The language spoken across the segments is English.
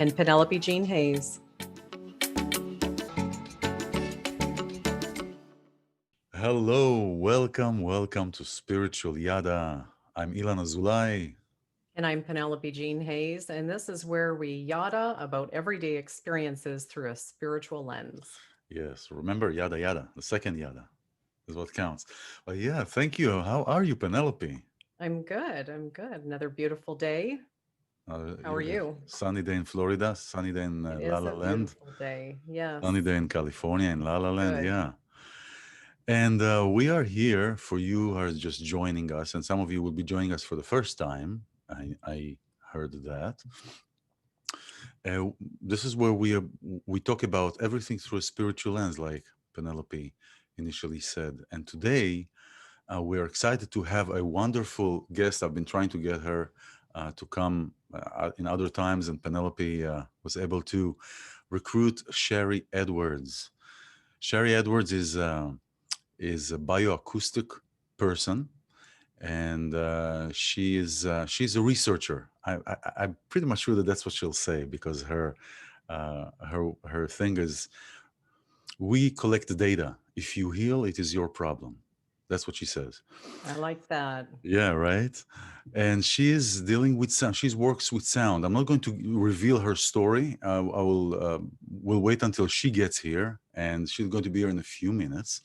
and Penelope Jean Hayes. Hello, welcome to Spiritual Yada. I'm iLan Azulay. And I'm Penelope Jean Hayes, and this is where we yada about everyday experiences through a spiritual lens. Yes, remember Yada Yada, the second Yada is what counts. But yeah, thank you. How are you, Penelope? I'm good. I'm good. Another beautiful day. How are you? Sunny day in Florida, sunny day in It La is La a Land, beautiful day. Yes. sunny day in California in La La Land. Good. Yeah. And we are here for you who are just joining us, and some of you will be joining us for the first time. I heard that. Uh, this is where we talk about everything through a spiritual lens, like Penelope initially said. And today we're excited to have a wonderful guest. I've been trying to get her to come in other times, and Penelope was able to recruit Sharry Edwards. Sharry Edwards is a bioacoustic person, and she's a researcher. I'm pretty much sure that that's what she'll say because her thing is we collect the data. If you heal, it is your problem. That's what she says. I like that. Yeah, right. And she is dealing with sound. She works with sound. I'm not going to reveal her story. I will wait until she gets here, and she's going to be here in a few minutes,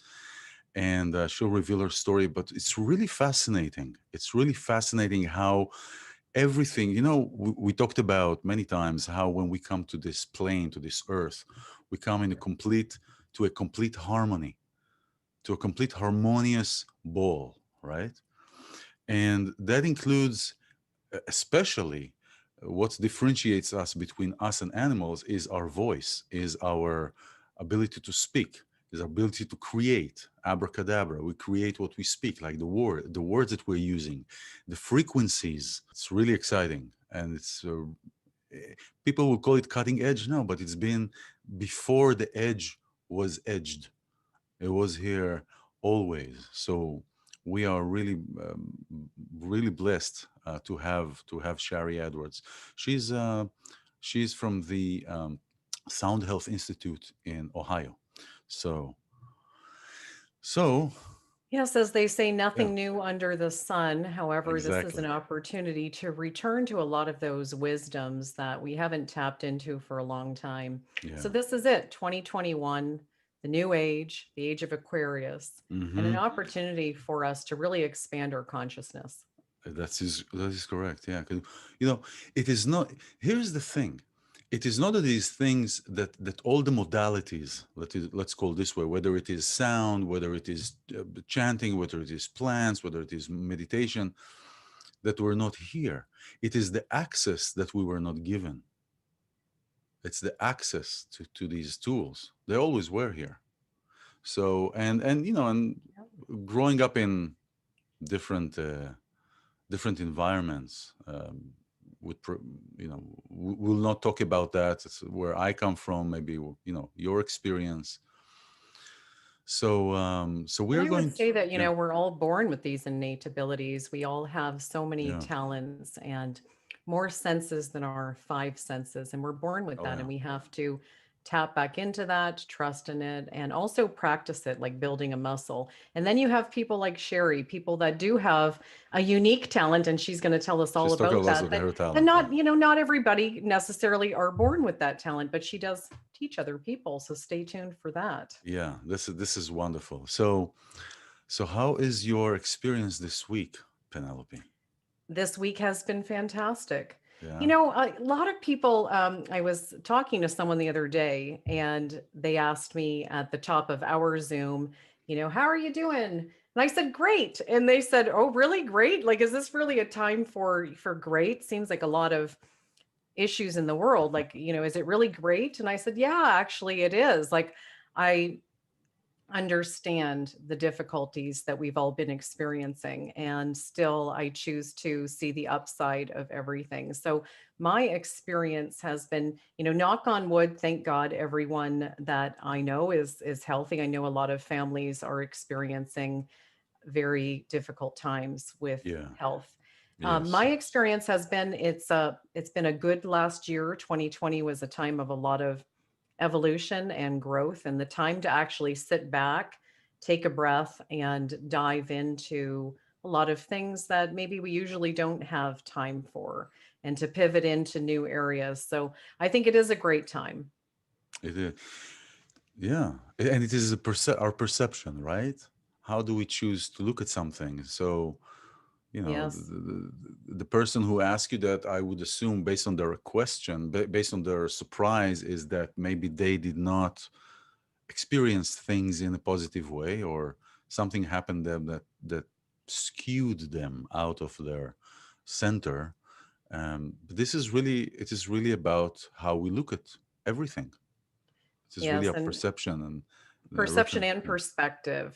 and she'll reveal her story. But it's really fascinating. It's really fascinating how everything. We talked about many times how when we come to this plane, to this earth, we come to a complete harmony, to a complete harmonious ball, right? And that includes especially what differentiates us between us and animals is our voice, is our ability to speak, is our ability to create. Abracadabra, we create what we speak, like the words that we're using, the frequencies. It's really exciting, and people will call it cutting edge now, but it's been before the edge was edged. It was here always. So we are really blessed to have Sharry Edwards. She's uh, she's from the Sound Health Institute in Ohio. So so Yes, as they say, yeah, nothing new under the sun. However, this is an exactly. opportunity to return to a lot of those wisdoms that we haven't tapped into for a long time. So, Yeah. this is it 2021, the new age, the age of Aquarius, and an Mm-hmm. opportunity for us to really expand our consciousness. That is correct. Yeah, 'cause, you know, it is not. Here's the thing: it is not that these things that all the modalities, let's call this way, whether it is sound, whether it is chanting, whether it is plants, whether it is meditation, that were not here. It is the access that we were not given. It's the access to these tools. They always were here. So and growing up in different. Different environments would we'll not talk about that. It's where I come from, maybe your experience. So And we're I would going to, say that, yeah, we're all born with these innate abilities. We all have so many yeah, talents and more senses than our five senses. And we're born with oh that. yeah, And we have to tap back into that, trust in it, and also practice it like building a muscle. And then you have people like Sherry, people that do have a unique talent. And she's going to tell us all she's talking about about that. her And talent, yeah. not, not everybody necessarily are born with that talent, but she does teach other people. So stay tuned for that. Yeah, this is wonderful. So how is your experience this week, Penelope? This week has been fantastic. Yeah. A lot of people, I was talking to someone the other day and they asked me at the top of our Zoom, how are you doing? And I said, great. And they said, oh, really great? Like, is this really a time for great? Seems like a lot of issues in the world. Like, is it really great? And I said, yeah, actually it is. Like, I understand the difficulties that we've all been experiencing, and still I choose to see the upside of everything. So my experience has been, knock on wood, thank God everyone that I know is healthy. I know a lot of families are experiencing very difficult times with Yeah. health. Yes, My yes. experience has been it's been a good last year. 2020 was a time of a lot of evolution and growth, and the time to actually sit back, take a breath, and dive into a lot of things that maybe we usually don't have time for, and to pivot into new areas. So I think it is a great time. It is. Yeah, and it is our perception, right? How do we choose to look at something? So, Yes. the person who asked you that, I would assume, based on their question, based on their surprise, is that maybe they did not experience things in a positive way, or something happened to them that skewed them out of their center. But it is really about how we look at everything. It is really Yes. a And perception and perception reference. and Yeah. perspective,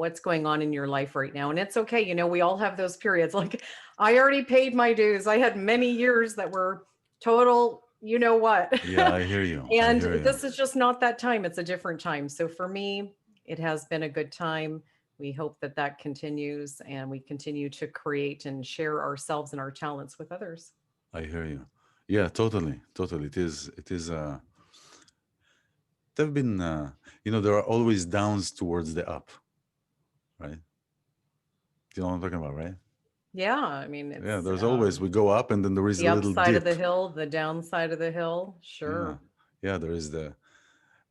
what's going on in your life right now. And it's okay. We all have those periods. Like, I already paid my dues. I had many years that were total, what. Yeah, I hear you. I And hear you. this is just not that time. It's a different time. So for me, it has been a good time. We hope that that continues and we continue to create and share ourselves and our talents with others. I hear you. Yeah, totally, totally. It is. It is. There've been. There are always downs towards the up, right? You know what I'm talking about, right? Yeah. I mean, Yeah. it's There's always we go up, and then there is the a little upside of dip. the hill, the downside of the hill. Yeah. Sure. Yeah. There is the.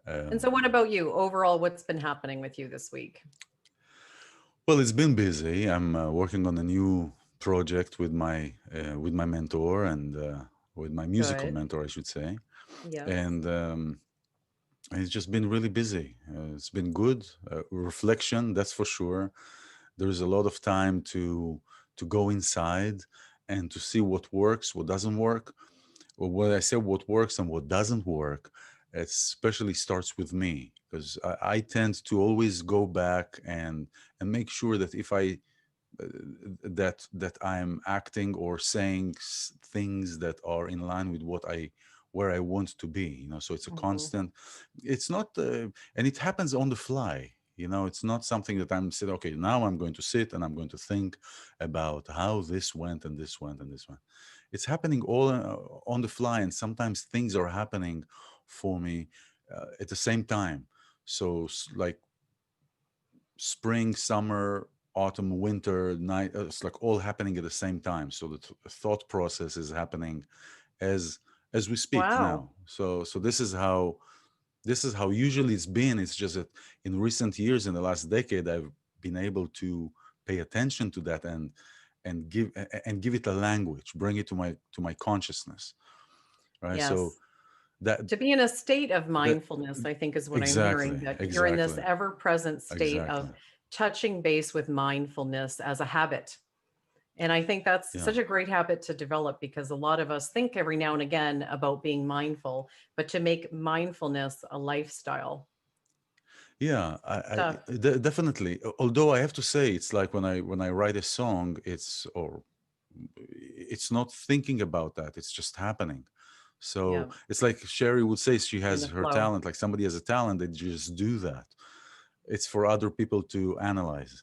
And Um, so, what about you? Overall, what's been happening with you this week? well, it's been busy. I'm working on a new project with my mentor and with my musical Good. mentor, I should say, Yes. and it's just been really busy. It's been good reflection, that's for sure. There's a lot of time to go inside and to see what works, what doesn't work. Well, when I say what works and what doesn't work, it especially starts with me, because I tend to always go back and make sure that if I uh, that I'm acting or saying things that are in line with what I where I want to be. So it's a Mhm. constant. It's not, and it happens on the fly. It's not something that I'm saying. Okay, now I'm going to sit and I'm going to think about how this went and this went and this went. It's happening all on the fly, and sometimes things are happening for me at the same time. So like spring, summer, autumn, winter, night, it's like all happening at the same time. So the thought process is happening as as we speak Wow. now. So this is how usually it's been. It's just that in recent years, in the last decade, I've been able to pay attention to that and give it a language, bring it to my consciousness, right? So Yes. that To be in a state of that mindfulness, I think is what I'm hearing, exactly, that you're in this exactly, ever present state exactly. of touching base with mindfulness as a habit. And I think that's Yeah. such a great habit to develop, because a lot of us think every now and again about being mindful, but to make mindfulness a lifestyle. Yeah, Stuff. definitely. Although I have to say, it's like when I write a song, it's not thinking about that. It's just happening. So Yeah. it's like Sherry would say, she In has the her flow. talent. Like somebody has a talent, they just do that. It's for other people to analyze.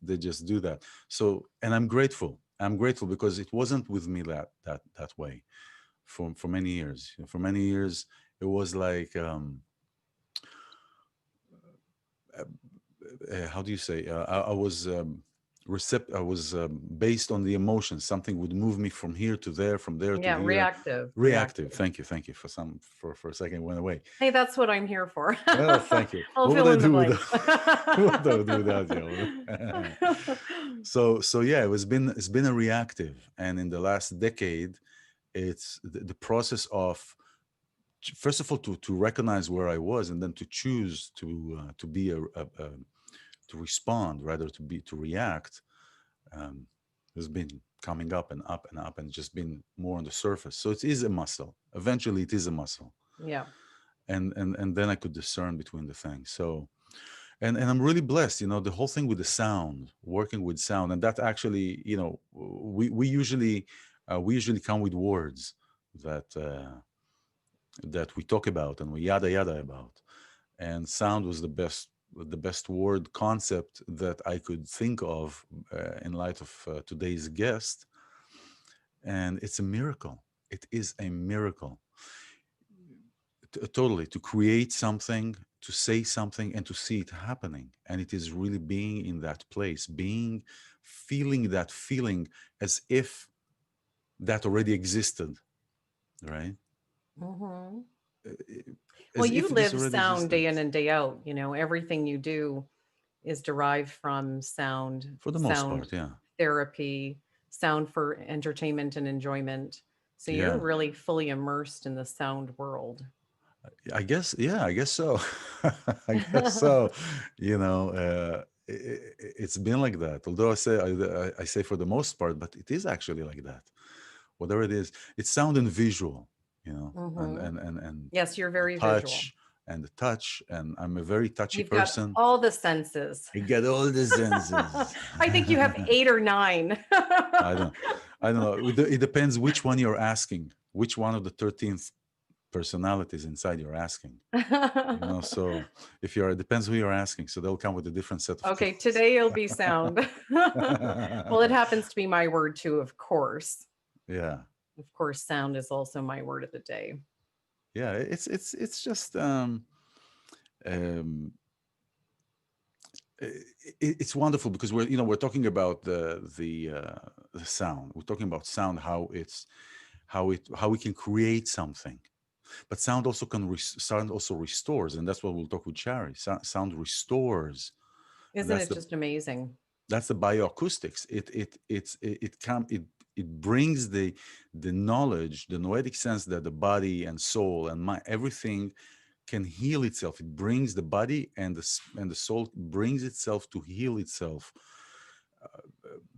They just do that. So, and I'm grateful. I'm grateful because it wasn't with me that way for many years. For many years, it was like. How do you say? I was I was based on the emotions. Something would move me from here to there, from there to Yeah. here. Reactive. Reactive. Reactive. Thank you for a second. It went away. Hey, that's what I'm here for. Oh, thank you. I'll What would fill I in the do with blanks. that? What would I do without you? So yeah, it's been a reactive, and in the last decade, it's the process of, first of all, to recognize where I was, and then to choose to be to respond rather to react, um, has been coming up and up and up and just been more on the surface. So it is a muscle. Eventually, it is a muscle, Yeah. and then I could discern between the things. So and I'm really blessed. The whole thing with the sound, working with sound, and that actually, we usually come with words that we talk about and we yada yada about, and sound was the best. the best word concept that I could think of in light of today's guest. And it's a miracle. It is a miracle. Totally, to create something, to say something, and to see it happening. And it is really being in that place, being, feeling that feeling as if that already existed, right? Hmm. Uh, Well, As you if this live already sound existed, day in and day out. Everything you do is derived from for the most sound part. Yeah. therapy, sound for entertainment and enjoyment. So you're Yeah. really fully immersed in the sound world. I guess, yeah, I guess so. I guess so. It's been like that. Although I say for the most part, but it is actually like that. Whatever it is, it's sound and visual, and Hmm. and Yes, you're the very visual. touch and the touch. And I'm a very touchy You've got person. all the senses. I get all the senses. I think you have 8 or 9. I don't, I don't know. It depends which one you're asking. Which one of the 13th personalities inside you're asking. So if you're, it depends who you're asking, so they'll come with a different set of Okay, tools. today it'll be sound. Well, it happens to be my word too, of course. Yeah, Of course, sound is also my word of the day. yeah, it's just um it's wonderful because we're talking about the sound. We're talking about sound, how we can create something. But sound also sound also restores, and that's what we'll talk with Sharry. Sound restores, and Isn't it just amazing? that's the bioacoustics. It brings the knowledge, the noetic sense that the body and soul and mind, everything can heal itself. It brings the body and the soul brings itself to heal itself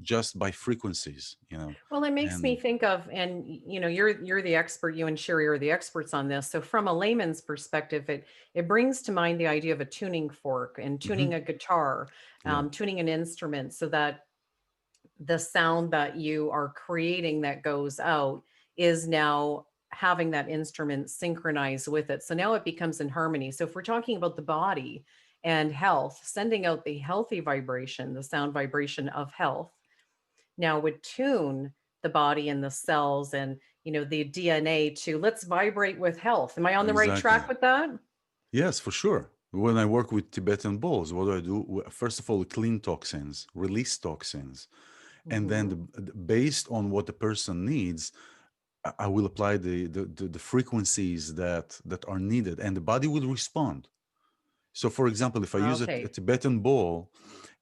just by frequencies, Well, it makes me and think of, and you're the expert. You and Sherry are the experts on this. So, from a layman's perspective, it brings to mind the idea of a tuning fork and tuning Mhm. a guitar, Yeah, tuning an instrument, so that the sound that you are creating that goes out is now having that instrument synchronize with it. So now it becomes in harmony. So if we're talking about the body and health, sending out the healthy vibration, the sound vibration of health, now would tune the body and the cells and the DNA to let's vibrate with health. Am I on the right exactly. track with that? Yes, for sure. When I work with Tibetan bowls, what do I do? First of all, clean toxins, release toxins, and then Hmm. based on what the person needs, I will apply the frequencies that are needed, and the body will respond. So, for example, if I use a Okay. Tibetan bowl,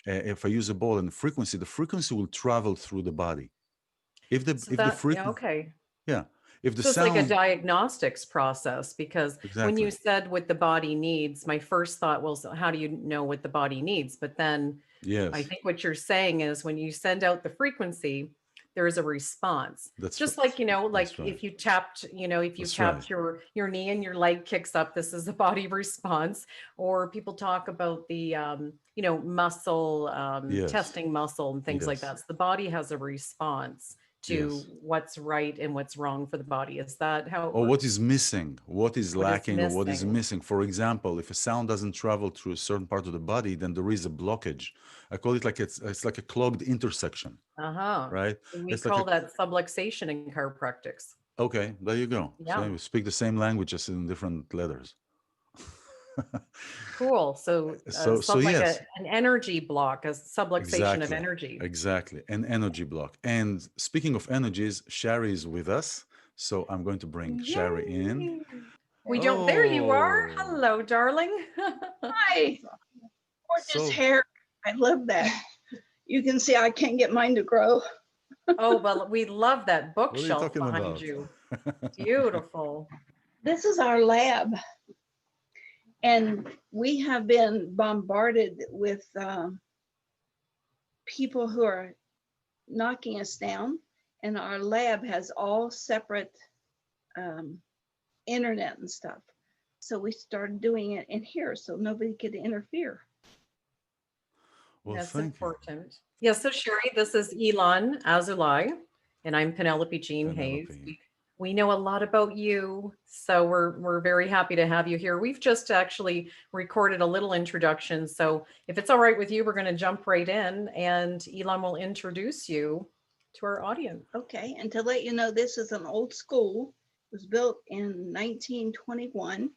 if I use a bowl and the frequency will travel through the body. So If the that, yeah, frequency, okay. yeah, if the So it's like a sound, diagnostics process, because when you exactly, said what the body needs, my first thought was, how do you know what the body needs? But then I yes, think what you're saying is when you send out the frequency, there is a response. that's Just right, like, that's like right, if you that's right. tapped your knee and your leg kicks up, this is a body response. Or people talk about the muscle, Yes, testing muscle and things like yes. that. So the body has a response to Yes. what's right and what's wrong for the body. Is that how it Or what is works? missing, what is What is lacking, or what is missing? missing. For example, if a sound doesn't travel through a certain part of the body, then there is a blockage. I call it like it's like a clogged intersection, Uh-huh. right? We It's like call that subluxation in chiropractics. okay, there you go. So Yeah. we speak the same language just in different letters. Cool. So, So like yes, an energy block, a subluxation of exactly, energy. exactly, an energy block. And speaking of energies, Sharry is with us, so I'm going to bring Sharry in. Yay. We don't, there you are. Oh, Hello, darling. Hi, gorgeous so hair. I love that. You can see I can't get mine to grow. Oh, well, we love that what are you bookshelf talking behind about? you. Beautiful. This is our lab, and we have been bombarded with people who are knocking us down, and our lab has all separate um, internet and stuff. So we started doing it in here so nobody could interfere. Well, That's thank you, important. Yes, so Sherry, this is iLan Azulai, and I'm Penelope Jean Hayes. Penelope. We know a lot about you, so we're very happy to have you here. We've just actually recorded a little introduction, so if it's all right with you, we're going to jump right in, and iLan will introduce you to our audience. Okay, and to let you know, this is an old school. It was built in 1921.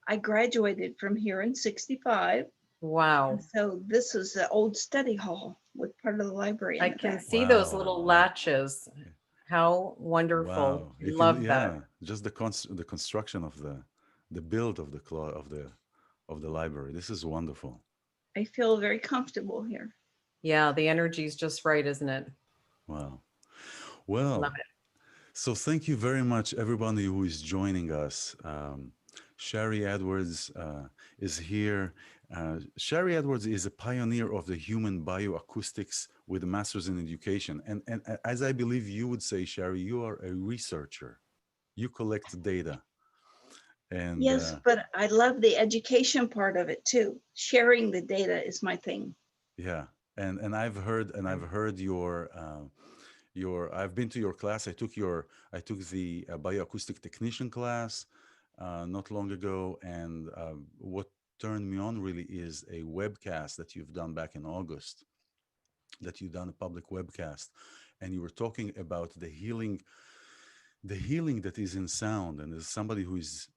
I graduated from here in 65. Wow. And so this is the old study hall with part of the library in I the can back. see those Wow. little latches. How wonderful. Wow. You can, Love that. yeah, just the construction of the build of the of the library. This is wonderful. I feel very comfortable here. Yeah, the energy's just right, isn't it? Wow. Love Well, it. so thank you very much, everybody who is joining us. Sharry Edwards is here. Sharry Edwards is a pioneer of the human bioacoustics with a master's in education. And as I believe you would say, Sharry, you are a researcher. You collect data. And Yes, but I love the education part of it too. Sharing the data is my thing. yeah, and I've heard your I've been to your class. I took the bioacoustic technician class not long ago, and what turned me on really is a webcast that you've done back in August, that you've done a public webcast, and you were talking about the healing that is in sound. And as somebody who is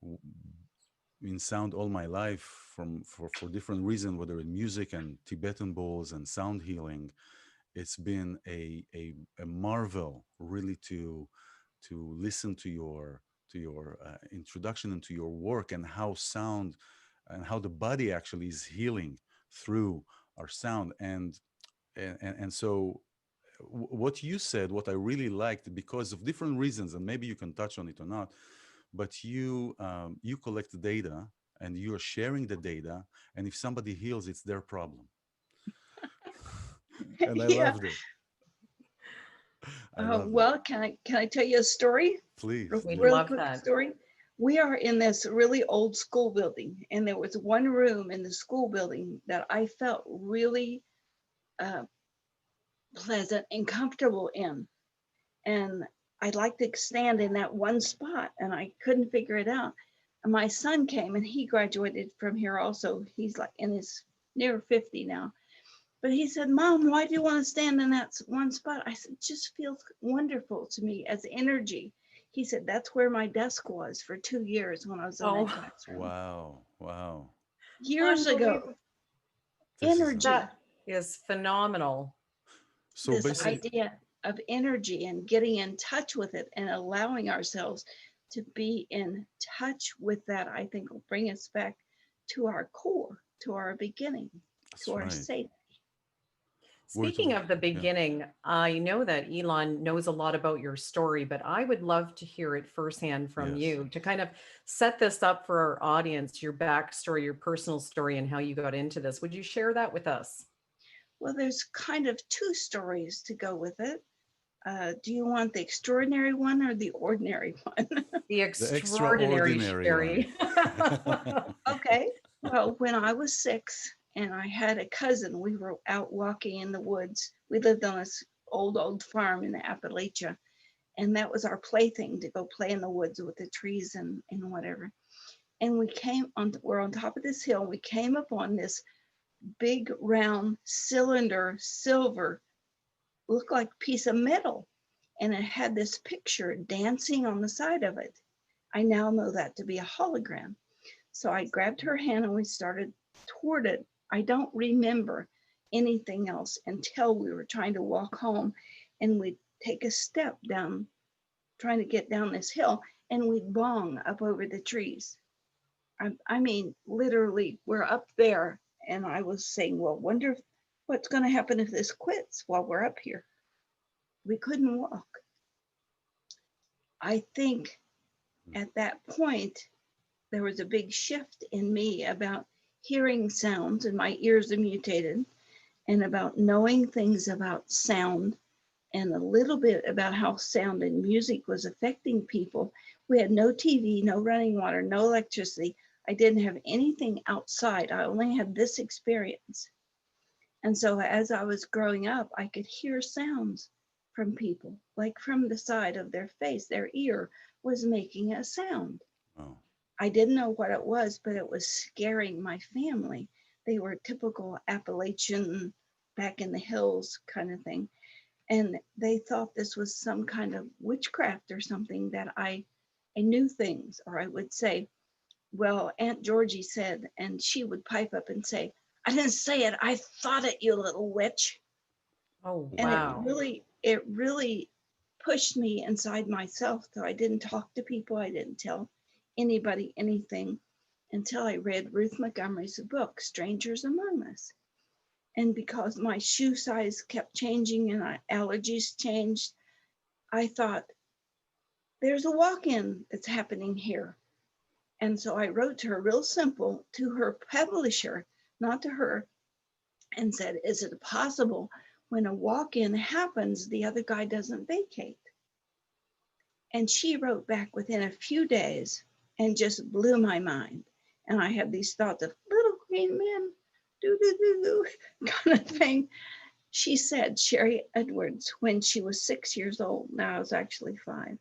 in sound all my life for different reasons, whether in music and Tibetan bowls and sound healing, it's been a marvel really to listen to your introduction into your work, and how sound and how the body actually is healing through our sound. And so what you said, what I really liked, because of different reasons, and maybe you can touch on it or not, but you collect the data and you are sharing the data, and if somebody heals, it's their problem. And I Yeah. loved it. I loved it. Well, can I tell you a story? Please, We'd please. Real love quick that. story. We are in this really old school building, and there was one room in the school building that I felt really pleasant and comfortable in. And I'd like to stand in that one spot, and I couldn't figure it out. And my son came, and he graduated from here also. He's like in his near 50 now. But he said, Mom, why do you want to stand in that one spot? I said, just feels wonderful to me as energy. He said, that's where my desk was for 2 years when I was in Oh, that classroom. Wow, wow. Years ago, unbelievable. This is energy, That is phenomenal. so this basically, idea of energy and getting in touch with it and allowing ourselves to be in touch with that, I think will bring us back to our core, to our beginning, to that's our right. safety. Speaking of the Yeah. beginning, I know that iLan knows a lot about your story, but I would love to hear it firsthand from Yes. you to kind of set this up for our audience, your backstory, your personal story, and how you got into this. Would you share that with us? Well, there's kind of two stories to go with it. Do you want the extraordinary one or the ordinary one? The The extraordinary extraordinary one. Sherry. Okay. Well, when I was 6 and I had a cousin, we were out walking in the woods. We lived on this old farm in the Appalachia, and that was our plaything to go play in the woods with the trees and whatever. And we're on top of this hill. We came upon this big round cylinder, silver, looked like a piece of metal. And it had this picture dancing on the side of it. I now know that to be a hologram. So I grabbed her hand and we started toward it. I don't remember anything else until we were trying to walk home, and we'd take a step down, trying to get down this hill, and we'd bong up over the trees. I mean, literally, we're up there. And I was saying, well, wonder what's going to happen if this quits while we're up here. We couldn't walk. I think at that point, there was a big shift in me about hearing sounds, and my ears are mutated, and about knowing things about sound, and a little bit about how sound and music was affecting people. We had no TV, no running water, no electricity. I didn't have anything outside. I only had this experience. And so as I was growing up, I could hear sounds from people, like from the side of their face, their ear, was making a sound. Oh. I didn't know what it was, but it was scaring my family. They were typical Appalachian, back in the hills kind of thing. And they thought this was some kind of witchcraft or something, that I knew things, or I would say, well, Aunt Georgie said, and she would pipe up and say, I didn't say it, I thought it, you little witch. Oh, And wow. it really pushed me inside myself. So I didn't talk to people. I didn't tell anybody anything until I read Ruth Montgomery's book, Strangers Among Us. And because my shoe size kept changing and my allergies changed, I thought, there's a walk-in that's happening here. And so I wrote to her real simple, to her publisher, not to her, and said, is it possible when a walk-in happens, the other guy doesn't vacate? And she wrote back within a few days and just blew my mind. And I had these thoughts of little green men, do, do, do, do, kind of thing. She said, Sharry Edwards, when she was 6 years old, now I was actually 5,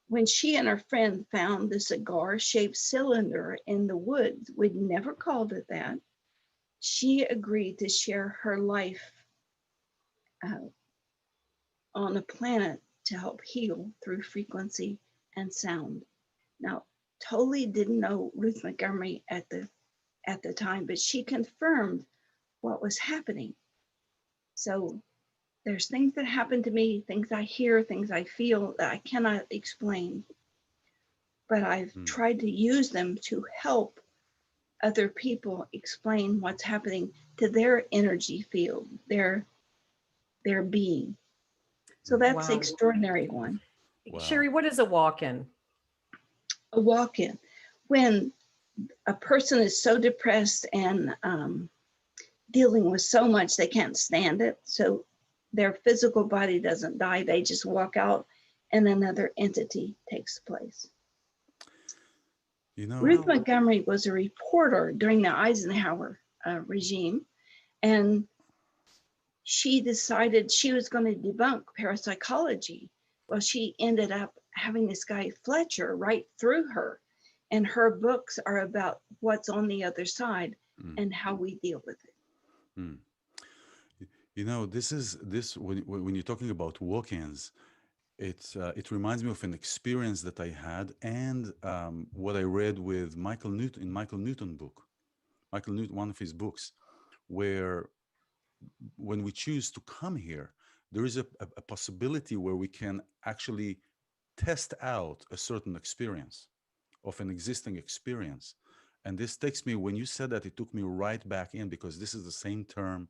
when she and her friend found the cigar-shaped cylinder in the woods, we'd never called it that, she agreed to share her life on a planet to help heal through frequency and sound. Now, totally didn't know Ruth Montgomery at the time, but she confirmed what was happening. So there's things that happen to me, things I hear, things I feel that I cannot explain, but I've tried to use them to help other people explain what's happening to their energy field, their being. So that's the Wow. extraordinary one. Wow. Sharry, what is a walk-in? A walk-in, when a person is so depressed and dealing with so much, they can't stand it. So their physical body doesn't die. They just walk out and another entity takes place. You know, Ruth Montgomery was a reporter during the Eisenhower regime, and she decided she was going to debunk parapsychology. Well, she ended up having this guy Fletcher write through her, and her books are about what's on the other side and how we deal with it. You know, this when you're talking about walk-ins, it reminds me of an experience that I had, and what I read with Michael Newton in Michael Newton book, Michael Newton, one of his books, where when we choose to come here, there is a possibility where we can actually test out a certain experience of an existing experience. And this takes me, when you said that, it took me right back in, because this is the same term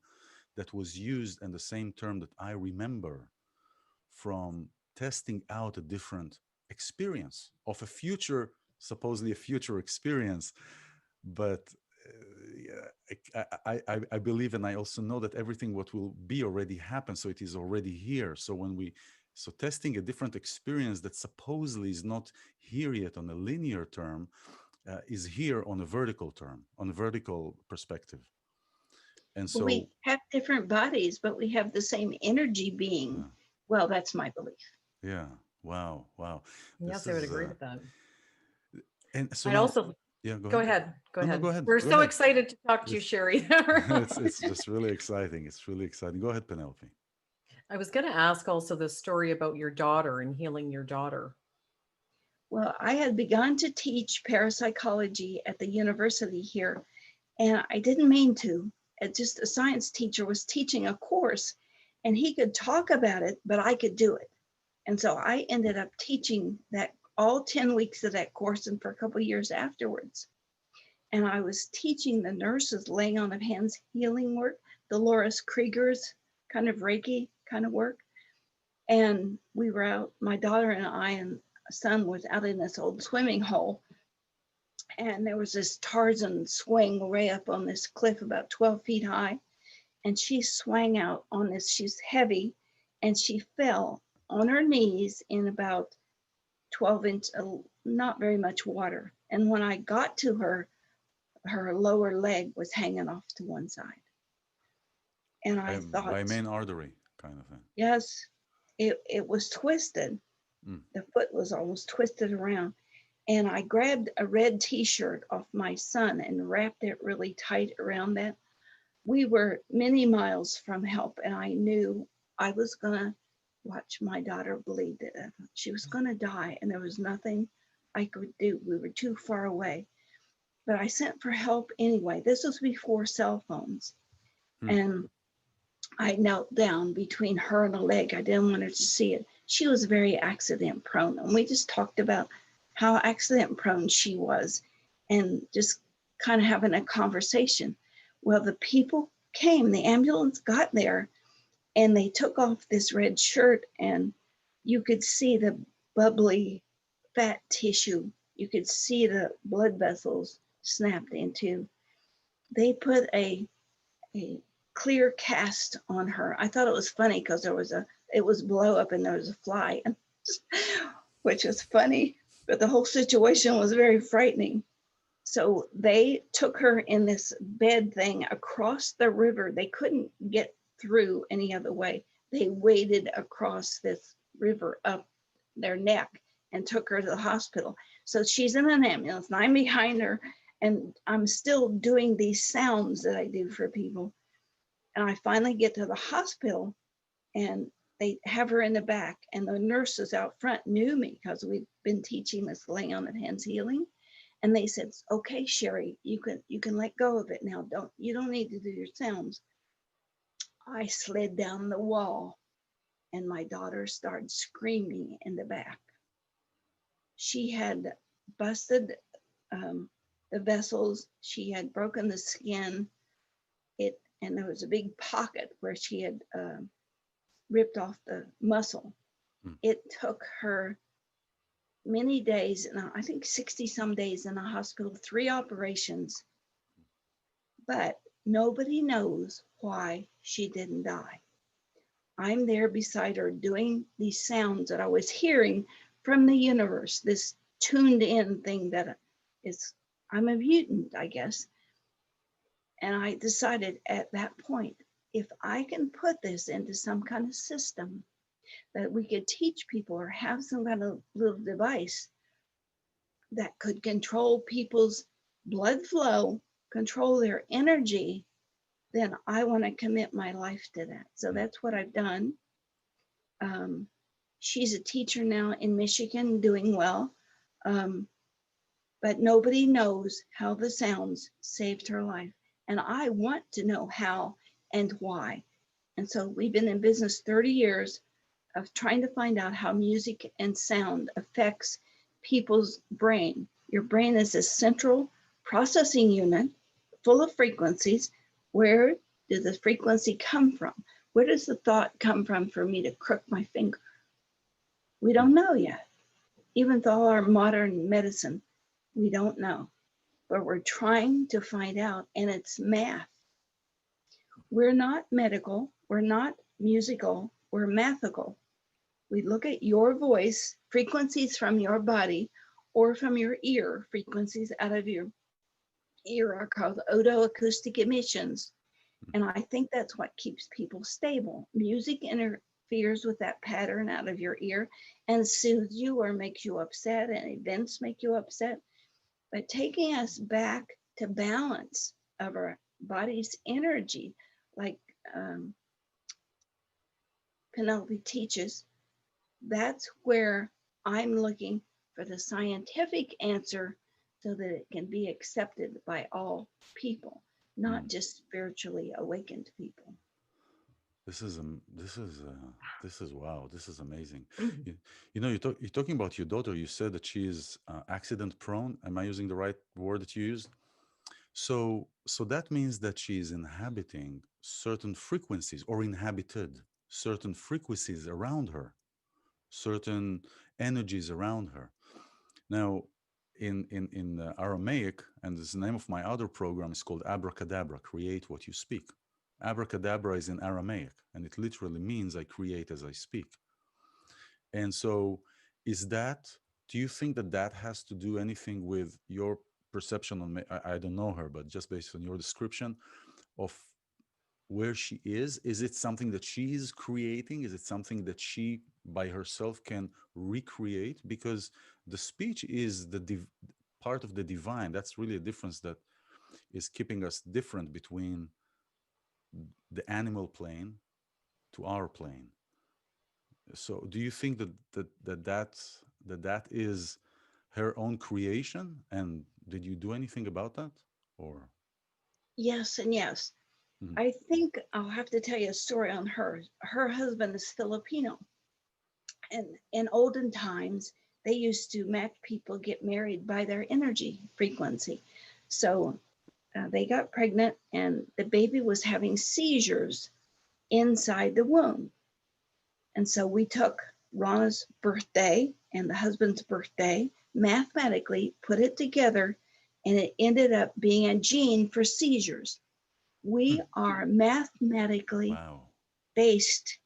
that was used and the same term that I remember from testing out a different experience of a future, supposedly a future experience. But I believe, and I also know that everything what will be already happened, so it is already here. So so testing a different experience that supposedly is not here yet on a linear term, is here on a vertical term, on a vertical perspective. And so we have different bodies, but we have the same energy being. Well, that's my belief. Yeah. Wow. Yes, I would agree with that. And so I'd now, also go ahead. Go No, ahead. go ahead. We're Go so ahead. excited to talk to you, Sharry. It's just really exciting. It's really exciting. Go ahead, Penelope. I was going to ask also the story about your daughter and healing your daughter. Well, I had begun to teach parapsychology at the university here, and I didn't mean to. Just a science teacher was teaching a course, and he could talk about it, but I could do it. And so I ended up teaching that all 10 weeks of that course, and for a couple of years afterwards. And I was teaching the nurses laying on of hands healing work, Dolores Krieger's kind of Reiki kind of work. And we were out, my daughter and I and son was out in this old swimming hole. And there was this Tarzan swing way up on this cliff about 12 feet high. And she swang out on this, she's heavy, and she fell on her knees in about 12 inch, not very much water. And when I got to her, her lower leg was hanging off to one side. And I thought, by main artery kind of thing. yes, it was twisted. Mm. The foot was almost twisted around. And I grabbed a red t-shirt off my son and wrapped it really tight around that. We were many miles from help, and I knew I was gonna watch my daughter bleed to death. She was gonna die, and there was nothing I could do. We were too far away. But I sent for help anyway. This was before cell phones. Mm. And I knelt down between her and a leg. I didn't want her to see it. She was very accident prone. And we just talked about how accident prone she was and just kind of having a conversation. Well, the people came, the ambulance got there, and they took off this red shirt, and you could see the bubbly fat tissue. You could see the blood vessels snapped into. They put a clear cast on her. I thought it was funny because it was blow up and there was a fly, which was funny, but the whole situation was very frightening. So they took her in this bed thing across the river. They couldn't get through any other way. They waded across this river up their neck and took her to the hospital. So she's in an ambulance and I'm behind her, and I'm still doing these sounds that I do for people. And I finally get to the hospital, and they have her in the back, and the nurses out front knew me because we've been teaching this laying on of hands healing. And they said, okay, Sharry, you can let go of it now. You don't need to do your sounds. I slid down the wall, and my daughter started screaming in the back. She had busted the vessels. She had broken the skin. And there was a big pocket where she had ripped off the muscle. Mm. It took her many days, and I think 60 some days in the hospital, 3 operations, but nobody knows why she didn't die. I'm there beside her doing these sounds that I was hearing from the universe, this tuned in thing that is, I'm a mutant, I guess. And I decided at that point, if I can put this into some kind of system that we could teach people or have some kind of little device that could control people's blood flow, control their energy, then I want to commit my life to that. So that's what I've done. She's a teacher now in Michigan, doing well. But nobody knows how the sounds saved her life. And I want to know how and why. And so we've been in business 30 years of trying to find out how music and sound affects people's brain. Your brain is a central processing unit full of frequencies. Where did the frequency come from? Where does the thought come from for me to crook my finger? We don't know yet. Even with all our modern medicine, we don't know. But we're trying to find out, and it's math. We're not medical, we're not musical, we're mathical. We look at your voice, frequencies from your body or from your ear, frequencies out of your ear are called otoacoustic emissions. And I think that's what keeps people stable. Music interferes with that pattern out of your ear and soothes you or makes you upset, and events make you upset. But taking us back to balance of our body's energy, like Penelope teaches, that's where I'm looking for the scientific answer so that it can be accepted by all people, not just spiritually awakened people. This is this is wow. This is amazing. Mhm. You know, you're talking about your daughter. You said that she is accident prone. Am I using the right word that you used? So that means that she is inhabiting certain frequencies or inhabited certain frequencies around her, certain energies around her. Now, in Aramaic, and this is the name of my other program is called Abracadabra, create what you speak. Abracadabra is in Aramaic, and it literally means I create as I speak. And so, is that, do you think that that has to do anything with your perception on, I don't know her, but just based on your description of where she is it something that she's creating? Is it something that she by herself can recreate, because the speech is the part of the divine. That's really a difference that is keeping us different between the animal plane to our plane. So do you think that is her own creation, and did you do anything about that, or? Yes, and yes. Mhm. I think I'll have to tell you a story on her. Her husband is Filipino. And in olden times, they used to match people get married by their energy frequency. So they got pregnant, and the baby was having seizures inside the womb. And so we took Rana's birthday and the husband's birthday, mathematically put it together, and it ended up being a gene for seizures. We are mathematically Wow. based.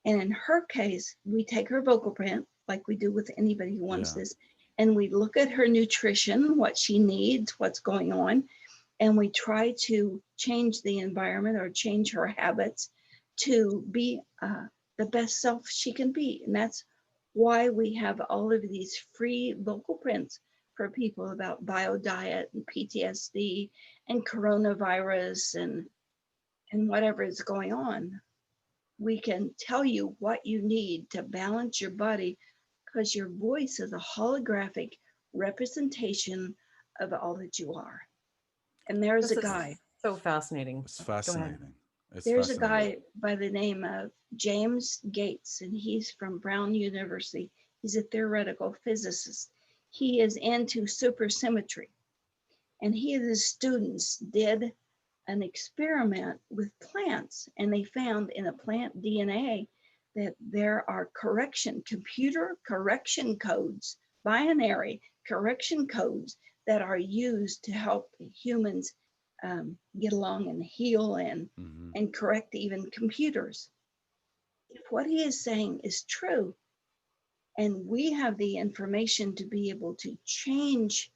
And in her case, we take her vocal print, like we do with anybody who wants Yeah. this, and we look at her nutrition, what she needs, what's going on, and we try to change the environment or change her habits to be the best self she can be. And that's why we have all of these free vocal prints for people about biodiet and PTSD and coronavirus and whatever is going on. We can tell you what you need to balance your body, because your voice is a holographic representation of all that you are. And there's This a is guy, so fascinating. It's Go ahead. fascinating. It's there's a fascinating. guy by the name of James Gates, and he's from Brown University. He's a theoretical physicist. He is into supersymmetry. And he and his students did an experiment with plants, and they found in a plant DNA that there are computer correction codes, binary correction codes that are used to help humans get along and heal Hmm. and correct even computers. If what he is saying is true, and we have the information to be able to change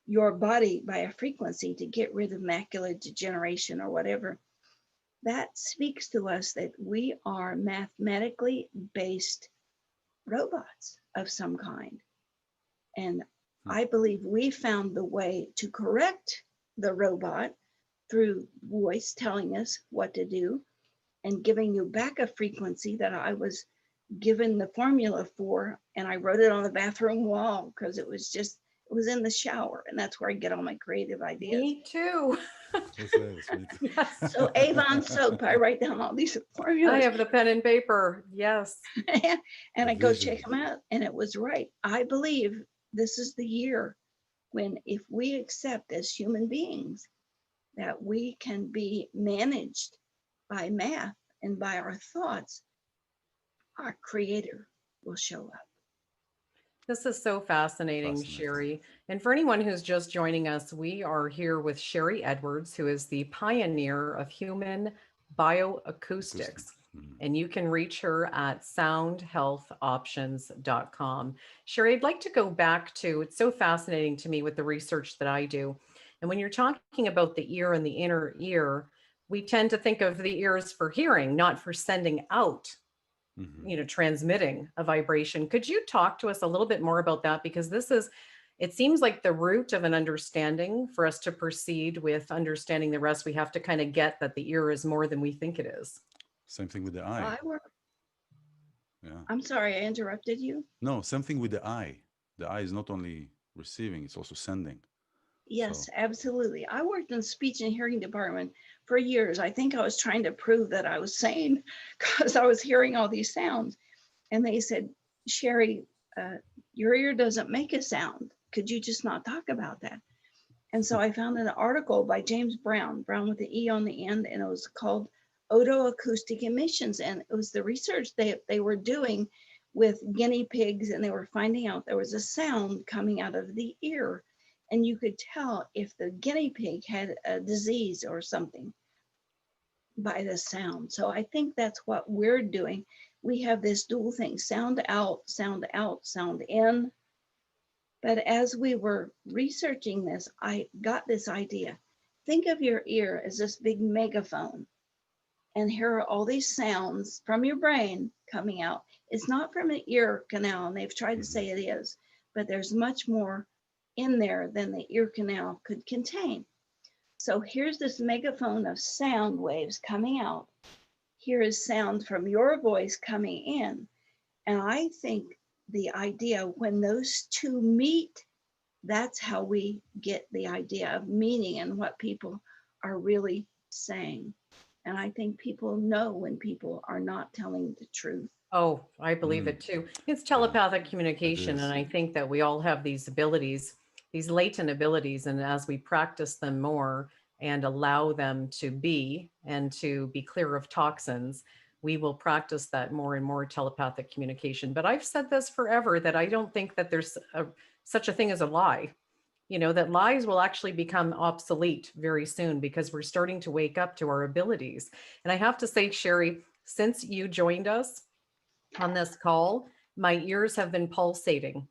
your body by a frequency to get rid of macular degeneration or whatever, that speaks to us that we are mathematically based robots of some kind. And I believe we found the way to correct the robot through voice telling us what to do and giving you back a frequency that I was given the formula for, and I wrote it on the bathroom wall because it was in the shower, and that's where I get all my creative ideas. Me too. That's me too. Yes. So Avon soap, I write down all these I formulas have the pen and paper. Yes. and The I go check vision. them out, and it was right. I believe this is the year when, if we accept as human beings that we can be managed by math and by our thoughts, our creator will show up. This is so fascinating, Fascinating. Sharry. And for anyone who's just joining us, we are here with Sharry Edwards, who is the pioneer of Human Bioacoustics. Acoustics. Mhm. And you can reach her at soundhealthoptions.com. Sharry, I'd like to go back to, it's so fascinating to me with the research that I do. And when you're talking about the ear and the inner ear, we tend to think of the ears for hearing, not for sending out, Mhm. transmitting a vibration. Could you talk to us a little bit more about that? Because it seems like the root of an understanding. For us to proceed with understanding the rest, we have to kind of get that the ear is more than we think it is. Same thing with the eye. Yeah. I'm sorry, I interrupted you. No, same thing with the eye. The eye is not only receiving, it's also sending. Yes, So, absolutely. I worked in the speech and hearing department for years. I think I was trying to prove that I was sane because I was hearing all these sounds. And they said, Sharry, your ear doesn't make a sound. Could you just not talk about that? And so I found an article by James Brown with the E on the end, and it was called Otoacoustic Emissions. And it was the research they were doing with guinea pigs, and they were finding out there was a sound coming out of the ear. And you could tell if the guinea pig had a disease or something by the sound. So I think that's what we're doing. We have this dual thing: sound out, sound in. But as we were researching this, I got this idea. Think of your ear as this big megaphone, and here are all these sounds from your brain coming out. It's not from an ear canal, and they've tried to say it is, but there's much more in there than the ear canal could contain. So here's this megaphone of sound waves coming out. Here is sound from your voice coming in. And I think the idea when those two meet, that's how we get the idea of meaning and what people are really saying. And I think people know when people are not telling the truth. Oh, I believe it too. It's telepathic communication. is. And I think that we all have these abilities, these latent abilities. And as we practice them more and allow them to be and to be clear of toxins, we will practice that more and more telepathic communication. But I've said this forever that I don't think that there's such a thing as a lie. You know, that lies will actually become obsolete very soon because we're starting to wake up to our abilities. And I have to say, Sharry, since you joined us on this call, my ears have been pulsating.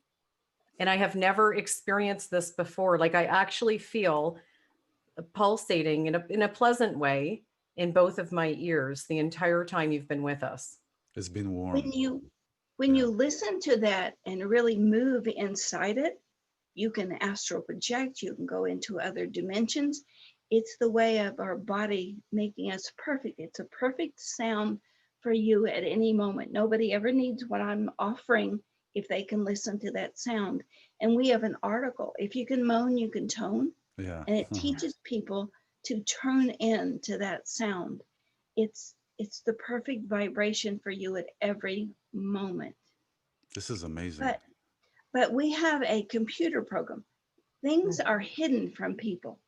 And I have never experienced this before. Like I actually feel pulsating in a pleasant way in both of my ears the entire time you've been with us. It's been warm. When you listen to that and really move inside it, you can astral project, you can go into other dimensions. It's the way of our body making us perfect. It's a perfect sound for you at any moment. Nobody ever needs what I'm offering if they can listen to that sound. And we have an article. If you can moan, you can tone. Yeah. And it teaches people to turn in to that sound. It's the perfect vibration for you at every moment. This is amazing. But we have a computer program. Things are hidden from people,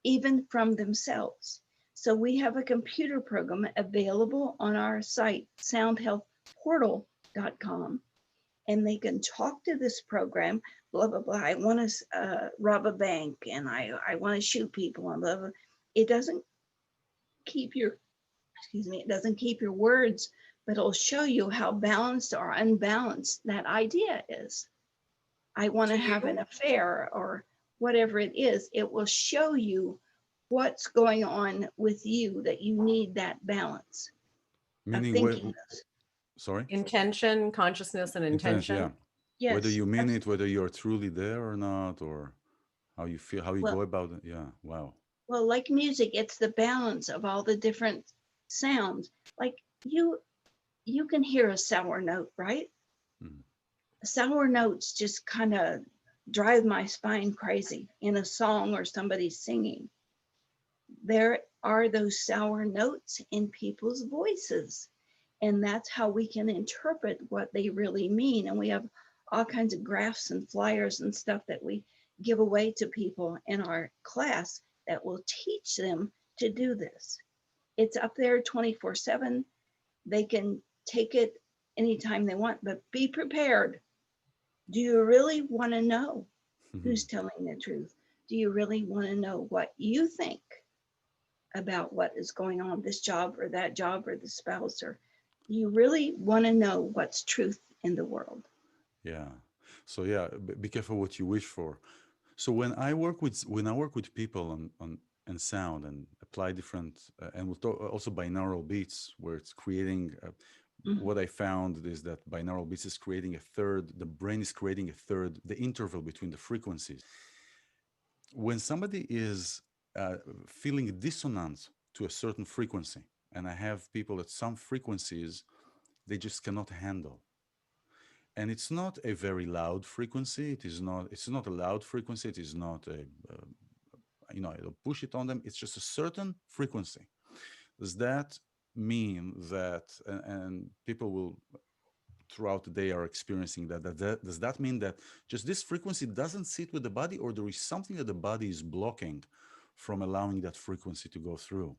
even from themselves. So we have a computer program available on our site, soundhealthportal.com, and they can talk to this program, blah, blah, blah. I want to rob a bank and I want to shoot people and blah, blah. It doesn't keep your, it doesn't keep your words, but it'll show you how balanced or unbalanced that idea is. I want to have an affair or whatever it is. It will show you what's going on with you that you need that balance. Meaning, sorry? Intention, consciousness, and intention. Yeah. Yes. Whether you mean it, whether you're truly there or not, or how you feel, how you go about it. Yeah. Wow. Well, like music, it's the balance of all the different sounds. Like you can hear a sour note, right? Mm-hmm. Sour notes just kind of drive my spine crazy in a song or somebody singing. There are those sour notes in people's voices, and that's how we can interpret what they really mean. And we have all kinds of graphs and flyers and stuff that we give away to people in our class that will teach them to do this. It's up there 24/7. They can take it anytime they want, but be prepared. Do you really want to know who's telling the truth? Do you really want to know what you think about what is going on, this job or that job or the spouse? Or do you really want to know what's truth in the world? Yeah. So yeah, be careful what you wish for. So when I work with people on sound and apply different and we'll talk also binaural beats, where it's creating what I found is that binaural beats is creating a third, the brain is creating a third, the interval between the frequencies. When somebody is feeling dissonance to a certain frequency, and I have people at some frequencies they just cannot handle. And it's not a very loud frequency. It's not a loud frequency. It is not a, it'll push it on them. It's just a certain frequency. Does that mean that, and people will throughout the day are experiencing that, does that mean that just this frequency doesn't sit with the body, or there is something that the body is blocking from allowing that frequency to go through?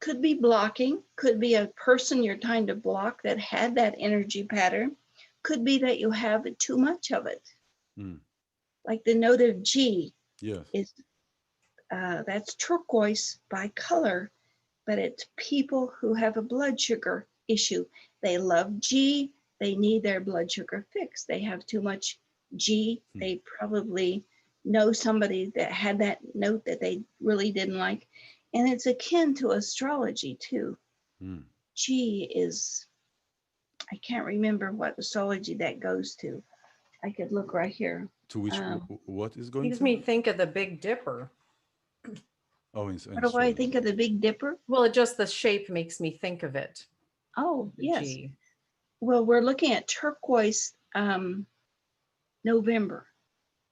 Could be blocking, could be a person you're trying to block that had that energy pattern. Could be that you have too much of it. Like the note of G is, that's turquoise by color, but it's people who have a blood sugar issue. They love G, they need their blood sugar fixed. They have too much G. They probably know somebody that had that note that they really didn't like. And it's akin to astrology too. Hmm. G is, I can't remember what astrology that goes to. I could look right here. To which, Um, what is going Makes to? me think of the Big Dipper. Oh, what in do I astrology. think of the Big Dipper? Well, it just the shape makes me think of it. Oh, The yes. G. Well, we're looking at turquoise November.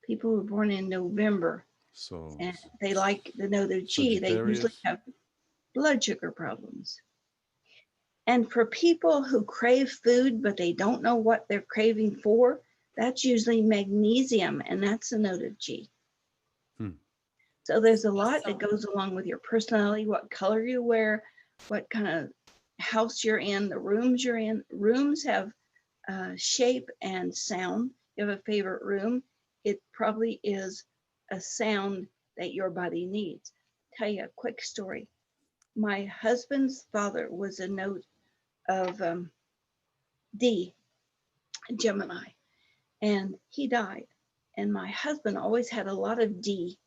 People who are born in November, So and they like the note of G. They usually Sagittarius. have blood sugar problems. And for people who crave food, but they don't know what they're craving for, that's usually magnesium, and that's a note of G. Hmm. So there's a lot that goes along with your personality, what color you wear, what kind of house you're in, the rooms you're in. Rooms have shape and sound. You have a favorite room, it probably is a sound that your body needs. Tell you a quick story. My husband's father was a note of D, Gemini, and he died. And my husband always had a lot of D.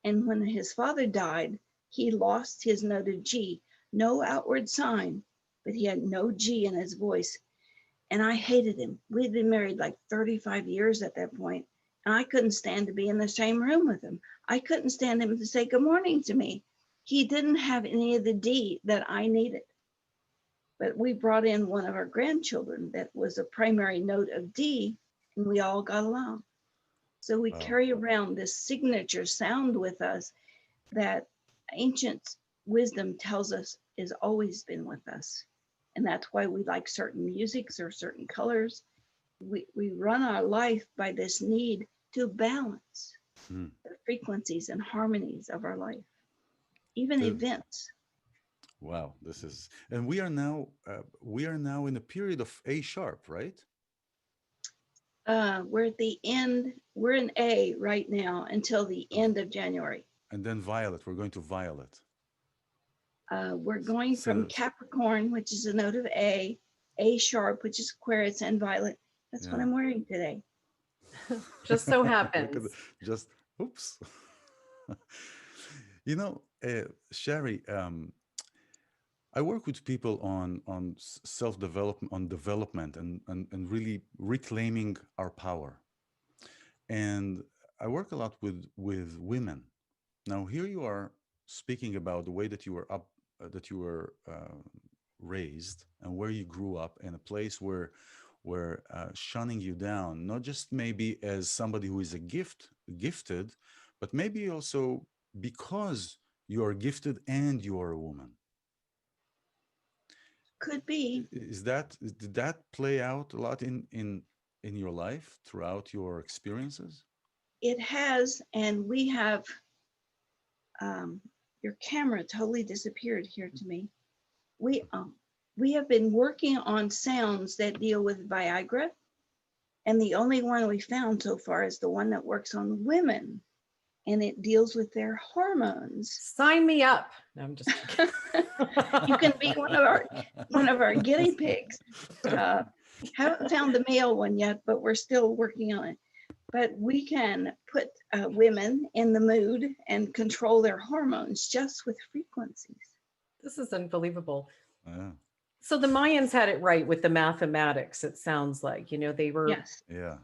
And when his father died, he lost his note of G. No outward sign, but he had no G in his voice. And I hated him. We'd been married like 35 years at that point, and I couldn't stand to be in the same room with him. I couldn't stand him to say good morning to me. He didn't have any of the D that I needed. But we brought in one of our grandchildren that was a primary note of D, and we all got along. So we Wow. carry around this signature sound with us that ancient wisdom tells us has always been with us. And that's why we like certain musics or certain colors. We run our life by this need to balance Hmm. the frequencies and harmonies of our life, even The- events. wow. This is, and we are now in a period of A sharp, right? We're at the end, we're in A right now until the end of January. And then violet. We're going to violet. We're going from So Capricorn, which is a note of A sharp, which is Aquarius, and violet. That's what yeah. I'm wearing today. Just so Look at happens. just oops. You know, Sherry, I work with people on self development, on development, and really reclaiming our power. And I work a lot with women. Now, here you are speaking about the way that you were that you were raised, and where you grew up in a place where shunning you down, not just maybe as somebody who is a gifted, but maybe also because you are gifted and you are a woman. Could be. Did that play out a lot in your life throughout your experiences? It has, and we have, your camera totally disappeared here to me. We have been working on sounds that deal with Viagra, and the only one we found so far is the one that works on women, and it deals with their hormones. Sign me up. No, I'm just kidding. You can be one of our guinea pigs. Haven't found the male one yet, but we're still working on it. But we can put women in the mood and control their hormones just with frequencies. This is unbelievable. Yeah, So the Mayans had it right with the mathematics, it sounds like. They were Yes. yeah.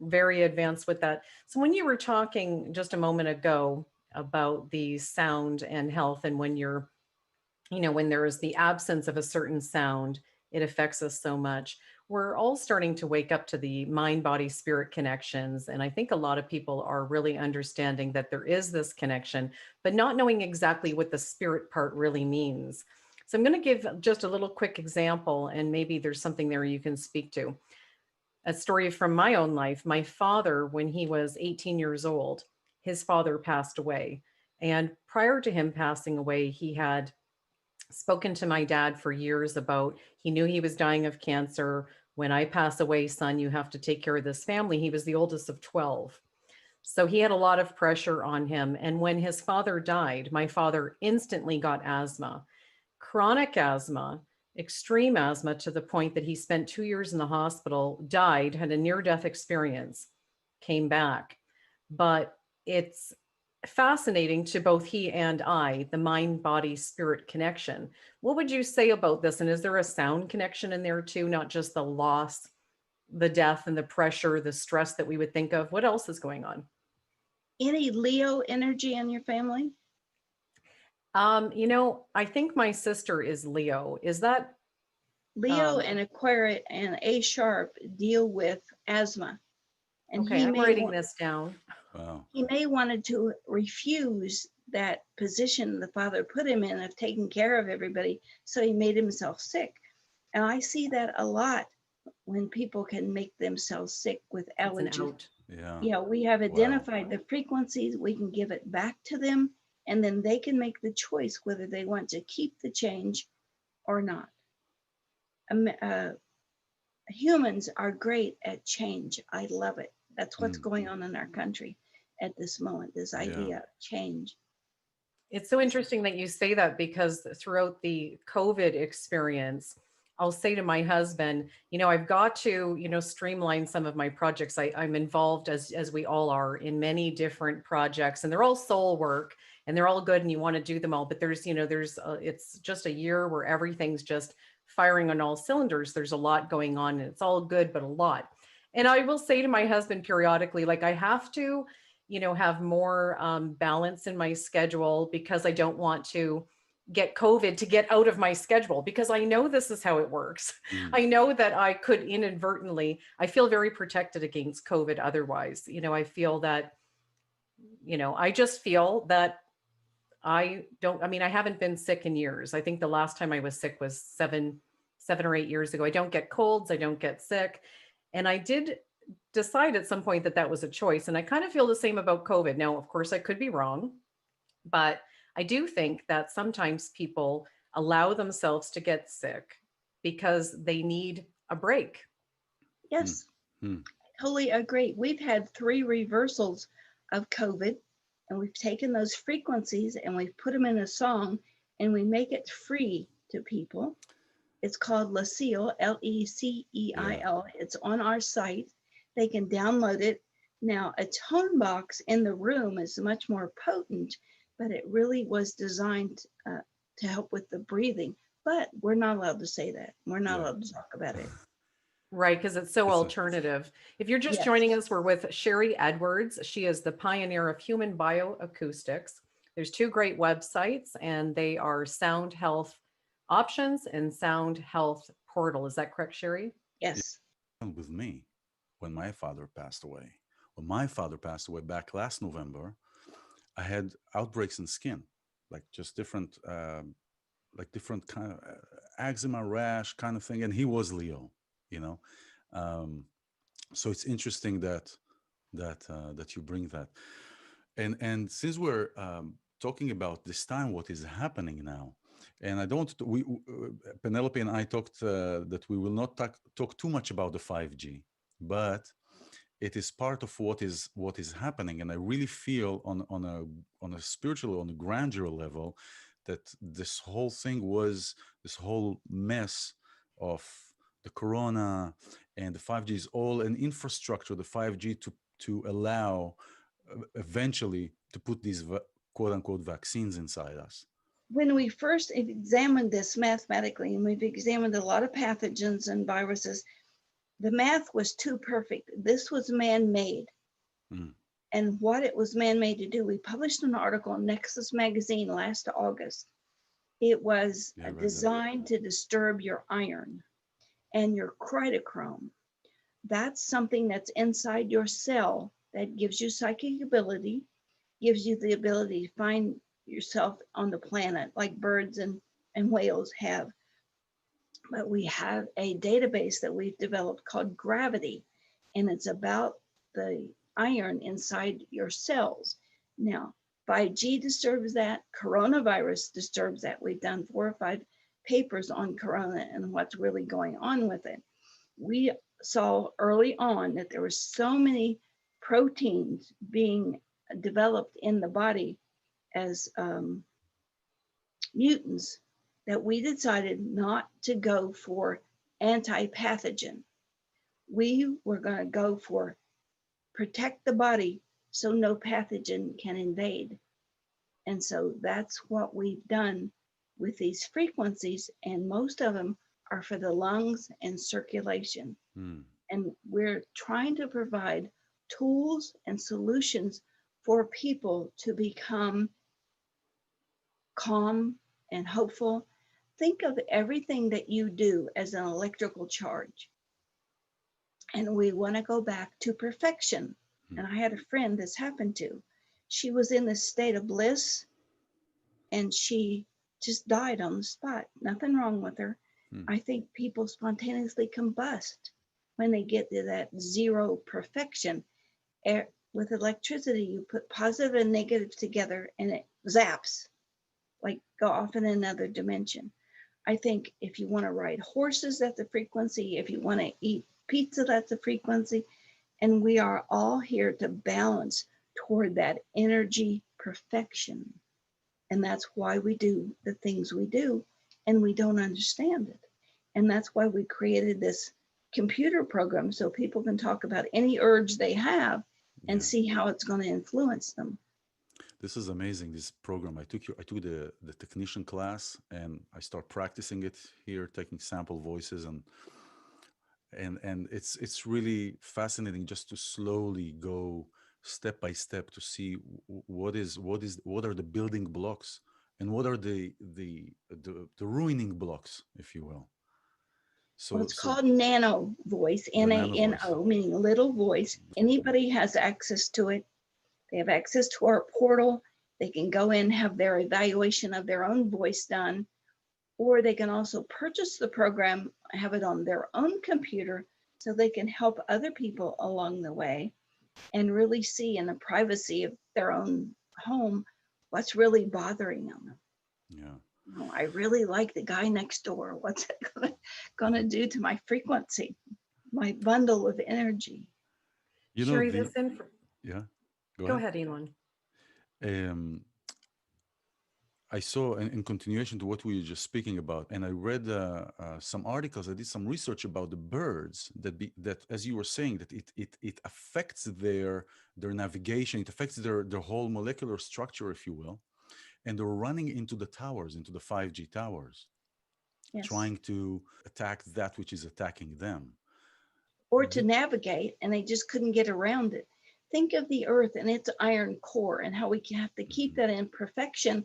very advanced with that. So when you were talking just a moment ago about the sound and health, and when when there is the absence of a certain sound, it affects us so much. We're all starting to wake up to the mind, body, spirit connections. And I think a lot of people are really understanding that there is this connection, but not knowing exactly what the spirit part really means. So I'm going to give just a little quick example, and maybe there's something there you can speak to. A story from my own life. My father, when he was 18 years old, his father passed away. And prior to him passing away, he had spoken to my dad for years about he knew he was dying of cancer. When I pass away, son, you have to take care of this family. He was the oldest of 12. So he had a lot of pressure on him. And when his father died, my father instantly got asthma, chronic asthma, extreme asthma, to the point that he spent 2 years in the hospital, died, had a near death experience, came back. But it's fascinating to both he and I, the mind, body, spirit connection. What would you say about this? And is there a sound connection in there too, not just the loss, the death, and the pressure, the stress that we would think of? What else is going on? Any Leo energy in your family? I think my sister is Leo. Is that Leo um and Aquarius and A sharp deal with asthma. And okay, I'm writing this down. Wow. he may wanted to refuse that position the father put him in of taking care of everybody, so he made himself sick. And I see that a lot when people can make themselves sick with It's an allergies. out. Yeah. Yeah, we have Wow. identified the frequencies, we can give it back to them, and then they can make the choice whether they want to keep the change or not. Humans are great at change. I love it. That's what's going on in our country at this moment, this Yeah. idea of change. It's so interesting that you say that because throughout the COVID experience, I'll say to my husband, I've got to, streamline some of my projects. I'm involved as we all are in many different projects, and they're all soul work and they're all good and you want to do them all. But it's just a year where everything's just firing on all cylinders. There's a lot going on and it's all good, but a lot. And I will say to my husband periodically, like, I have to have more balance in my schedule because I don't want to get COVID to get out of my schedule because I know this is how it works. Mm. I know that I could inadvertently, I feel very protected against COVID otherwise. I feel that, I just feel that I haven't been sick in years. I think the last time I was sick was 7 or 8 years ago. I don't get colds, I don't get sick. And I did decide at some point that that was a choice. And I kind of feel the same about COVID. Now, of course, I could be wrong, but I do think that sometimes people allow themselves to get sick because they need a break. Yes, Mm. totally agree. We've had 3 reversals of COVID, and we've taken those frequencies and we've put them in a song and we make it free to people. It's called Leceil, Leceil. Yeah. It's on our site. They can download it. Now, a tone box in the room is much more potent, but it really was designed to help with the breathing. But we're not allowed to say that. We're not Yeah. allowed to talk about it. Right, because it's so It's a alternative. If you're just Yes. joining us, we're with Sharry Edwards. She is the pioneer of Human Bioacoustics. There's 2 great websites, and they are Sound Health Options and Sound Health Portal. Is that correct, Sharry? Yes. with me when my father passed away. When my father passed away back last November, I had outbreaks in skin, like just different, like different kind of eczema rash kind of thing. And he was Leo, you know. Um, so it's interesting that you bring that. And since we're talking about this time, what is happening now, and I don't, Penelope and I talked that we will not talk too much about the 5G, but it is part of what is happening, and I really feel on a spiritual, on a grandeur level, that this whole thing was this whole mess of the corona and the 5G is all an infrastructure, the 5G to allow eventually to put these quote unquote vaccines inside us. When we first examined this mathematically, and we've examined a lot of pathogens and viruses, the math was too perfect. This was man-made. Mm. And what it was man-made to do, we published an article in Nexus magazine last August. It was designed to disturb your iron and your critochrome. That's something that's inside your cell that gives you psychic ability, gives you the ability to find yourself on the planet like birds and whales have. But we have a database that we've developed called Gravity, and it's about the iron inside your cells. Now, 5G disturbs that, coronavirus disturbs that. We've done 4 or 5 papers on corona and what's really going on with it. We saw early on that there were so many proteins being developed in the body as mutants that we decided not to go for anti-pathogen. We were going to go for protect the body so no pathogen can invade. And so that's what we've done with these frequencies, and most of them are for the lungs and circulation. Mm. And we're trying to provide tools and solutions for people to become calm and hopeful. Think of everything that you do as an electrical charge. And we want to go back to perfection. And I had a friend this happened to. She was in this state of bliss and she just died on the spot. Nothing wrong with her. I think people spontaneously combust when they get to that zero perfection. With electricity, you put positive and negative together and it zaps, like go off in another dimension. I think if you want to ride horses, that's a frequency. If you want to eat pizza, that's a frequency. And we are all here to balance toward that energy perfection. And that's why we do the things we do, and we don't understand it. And that's why we created this computer program so people can talk about any urge they have and see how it's going to influence them. This is amazing, this program. I took the technician class and I start practicing it here, taking sample voices, and it's really fascinating just to slowly go step by step to see what are the building blocks and what are the ruining blocks, if you will. Well, it's called nano voice, N-A-N-O, meaning little voice. Anybody has access to it. They have access to our portal. They can go in, have their evaluation of their own voice done, or they can also purchase the program, have it on their own computer so they can help other people along the way and really see in the privacy of their own home what's really bothering them. Yeah. Oh, I really like the guy next door. What's it gonna do to my frequency, my bundle of energy? You know, Sharry, this yeah, go ahead, Elon. I saw, in continuation to what we were just speaking about, and I read some articles. I did some research about the birds that, as you were saying, that it affects their navigation. It affects their whole molecular structure, if you will, and they're running into the towers, into the 5G towers, trying to attack that which is attacking them, or to navigate, and they just couldn't get around it. Think of the earth and its iron core and how we have to keep that in perfection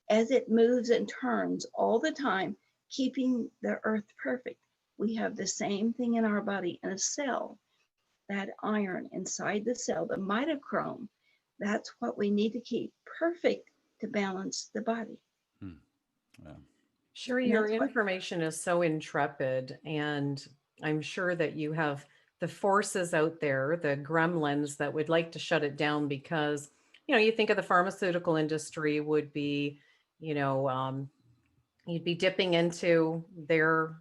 as it moves and turns all the time, keeping the earth perfect. We have the same thing in our body in a cell. That iron inside the cell, the mitochrome, that's what we need to keep perfect to balance the body. Sharry, your information is so intrepid, and I'm sure that you have the forces out there, the gremlins that would like to shut it down because, you think of the pharmaceutical industry would be, you'd be dipping into their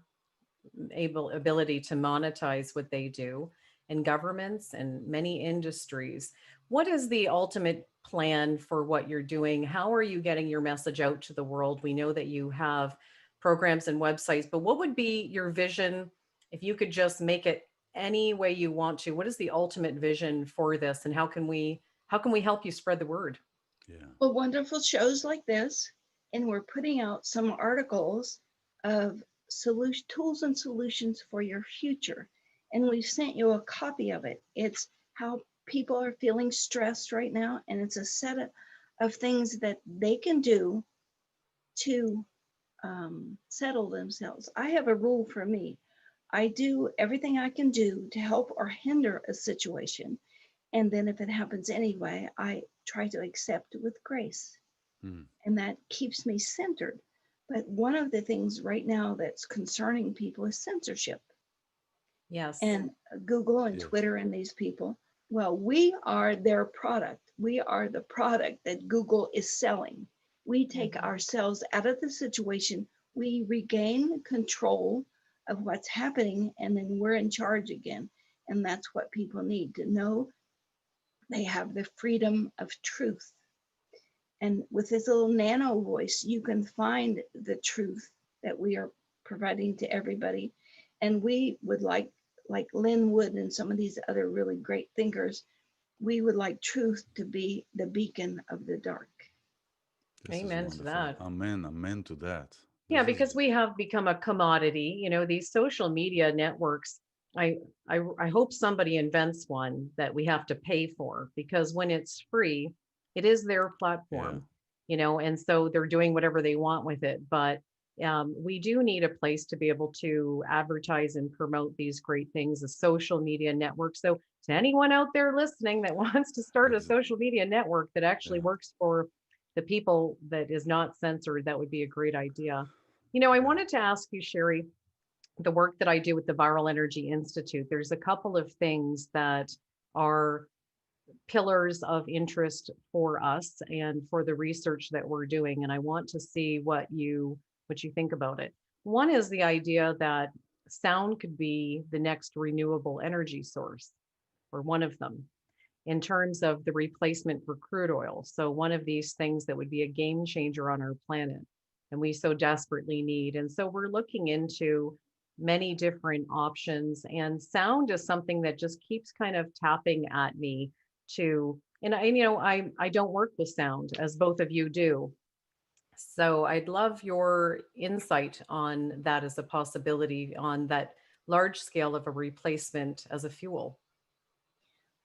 ability to monetize what they do, and governments and many industries. What is the ultimate plan for what you're doing? How are you getting your message out to the world? We know that you have programs and websites, but what would be your vision if you could just make it any way you want to? What is the ultimate vision for this, and how can we help you spread the word? Yeah. Well, wonderful shows like this, and we're putting out some articles of tools and solutions for your future. And we've sent you a copy of it. It's how people are feeling stressed right now, and it's a set of things that they can do to settle themselves. I have a rule for me. I do everything I can do to help or hinder a situation. And then if it happens anyway, I try to accept with grace. And that keeps me centered. But one of the things right now that's concerning people is censorship. Yes. And Google and Twitter and these people. Well, we are their product. We are the product that Google is selling. We take ourselves out of the situation. We regain control of what's happening, and then we're in charge again. And that's what people need to know. They have the freedom of truth. And with this little nano voice, you can find the truth that we are providing to everybody. And we would like Lynn Wood and some of these other really great thinkers, we would like truth to be the beacon of the dark. This is Amen to wonderful. that. Amen. Amen to that. Yeah, This is because we have become a commodity. These social media networks. I hope somebody invents one that we have to pay for, because when it's free, it is their yeah. platform. And so they're doing whatever they want with it. But we do need a place to be able to advertise and promote these great things, a social media network. So to anyone out there listening that wants to start a Ex- social media network that actually yeah. works for the people, that is not censored, that would be a great idea. I Yeah. wanted to ask you, Sharry, the work that I do with the Viral Energy Institute, there's a couple of things that are pillars of interest for us and for the research that we're doing. And I want to see what you think about it. One is the idea that sound could be the next renewable energy source, or one of them, in terms of the replacement for crude oil. So one of these things that would be a game changer on our planet, and we so desperately need. And so we're looking into many different options, and sound is something that just keeps kind of tapping at me to, and I don't work with sound as both of you do. So I'd love your insight on that as a possibility on that large scale of a replacement as a fuel.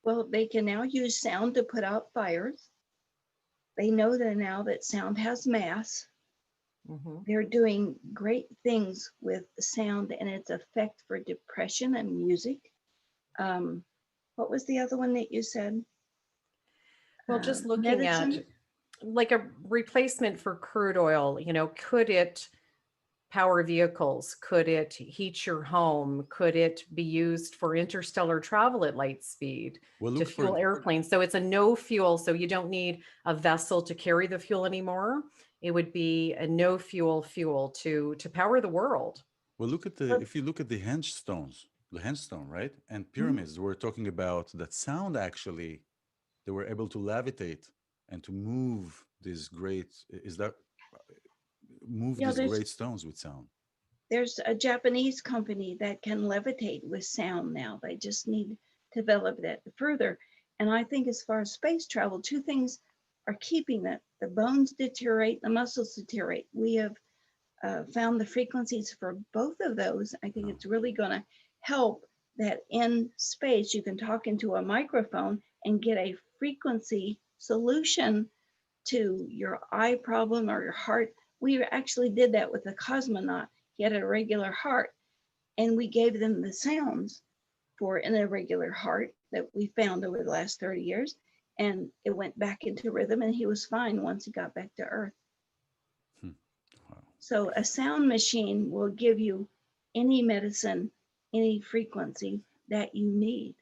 Well, they can now use sound to put out fires. They know that now that sound has mass. Mhm. They're doing great things with sound and its effect for depression and music. What was the other one that you said? Well, just looking at Medicine. like a replacement for crude oil, could it power vehicles? Could it heat your home? Could it be used for interstellar travel at light speed Well, to look for fuel airplanes? So it's a no fuel, so you don't need a vessel to carry the fuel anymore. It would be a no fuel to power the world. well look at the Well, if you look at the handstone, right, and mhm. pyramids. We're talking about that sound actually. They were able to levitate and to move these great is that move Yeah, these there's great stones with sound. there's a Japanese company that can levitate with sound now. They just need to develop that further. And I think as far as space travel, two things are keeping that. The bones deteriorate, the muscles deteriorate. We have found the frequencies for both of those. I think Yeah. it's really going to help that in space you can talk into a microphone and get a frequency solution to your eye problem or your heart. We actually did that with a cosmonaut. He had a irregular heart, and we gave them the sounds for an irregular heart that we found over the last 30 years. And it went back into rhythm, and he was fine once he got back to Earth. Hmm. Wow. So a sound machine will give you any medicine, any frequency that you need.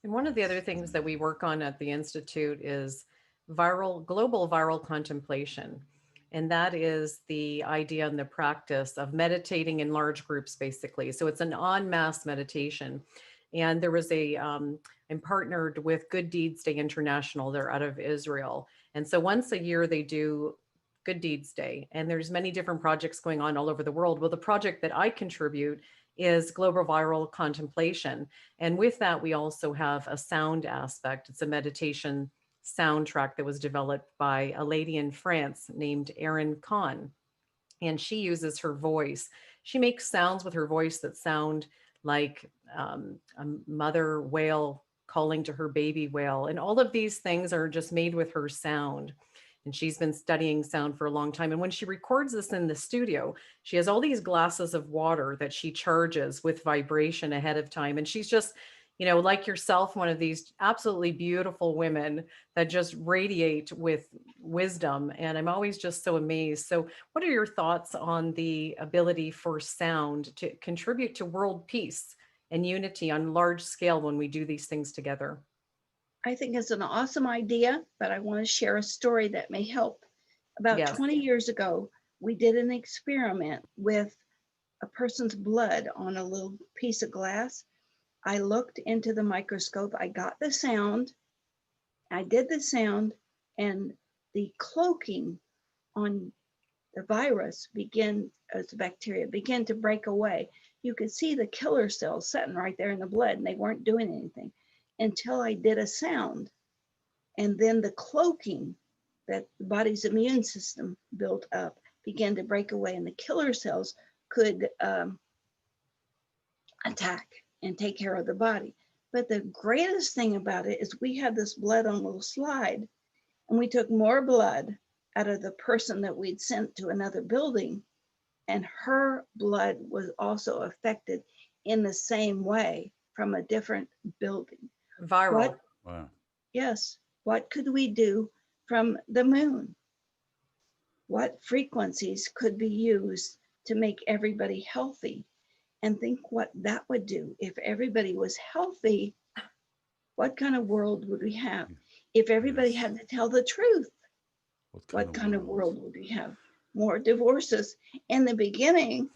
And one of the other That's things that we amazing. work on at the Institute is global viral contemplation. And that is the idea and the practice of meditating in large groups, basically. So it's an en masse meditation. And I'm partnered with Good Deeds Day International. They're out of Israel. And so once a year they do Good Deeds Day. And there's many different projects going on all over the world. Well, the project that I contribute is global viral contemplation. And with that, we also have a sound aspect. It's a meditation soundtrack that was developed by a lady in France named Erin Kahn. And she uses her voice. She makes sounds with her voice that sound like a mother whale calling to her baby whale. And all of these things are just made with her sound. And she's been studying sound for a long time. And when she records this in the studio, she has all these glasses of water that she charges with vibration ahead of time. And she's just, like yourself, one of these absolutely beautiful women that just radiate with wisdom. And I'm always just so amazed. So, what are your thoughts on the ability for sound to contribute to world peace and unity on large scale when we do these things together? I think it's an awesome idea, but I want to share a story that may help. About Yes. 20 years ago, we did an experiment with a person's blood on a little piece of glass. I looked into the microscope, I got the sound, I did the sound, and the cloaking on the virus as the bacteria began to break away. You could see the killer cells sitting right there in the blood, and they weren't doing anything. until I did a sound. And then the cloaking that the body's immune system built up began to break away, and the killer cells could attack and take care of the body. But the greatest thing about it is we had this blood on a little slide, and we took more blood out of the person that we'd sent to another building, and her blood was also affected in the same way from a different building. Viral. Wow. Yes, what could we do from the moon? What frequencies could be used to make everybody healthy? And think what that would do. If everybody was healthy, what kind of world would we have? If everybody Yes. had to tell the truth, What kind of world would we have? More divorces. In the beginning,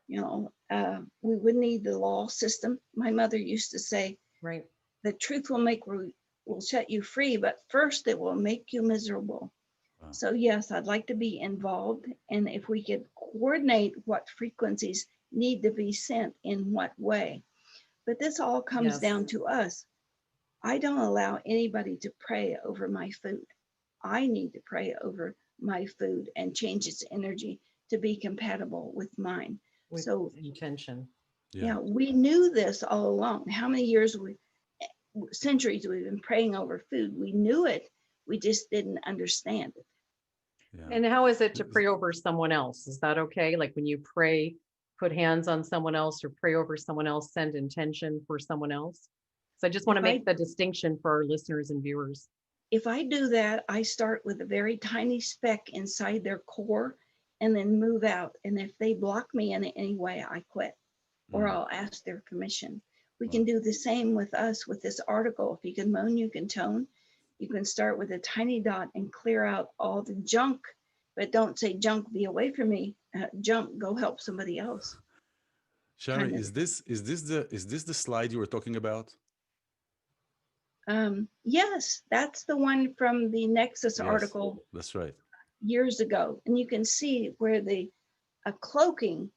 we would need the law system. My mother used to say, Right. the truth will set you free, but first it will make you miserable. Wow. So yes, I'd like to be involved. And if we could coordinate what frequencies need to be sent in what way. But this all comes Yes. down to us. I don't allow anybody to pray over my food. I need to pray over my food and change its energy to be compatible with mine. With So intention. yeah, we knew this all along. How many years centuries we've been praying over food. We knew it, we just didn't understand it. Yeah. And how is it to pray over someone else? Is that okay? Like when you pray, put hands on someone else or pray over someone else, send intention for someone else? So I just want to make the distinction for our listeners and viewers. If I do that, I start with a very tiny speck inside their core and then move out. And if they block me in any way, I quit or I'll ask their permission. We can do the same with us with this article. If you can moan, you can tone. You can start with a tiny dot and clear out all the junk, but don't say junk, be away from me. Junk, go help somebody else. Sharry, is this the slide you were talking about? Yes, that's the one from the Nexus article. That's right. Years ago, and you can see where the cloaking,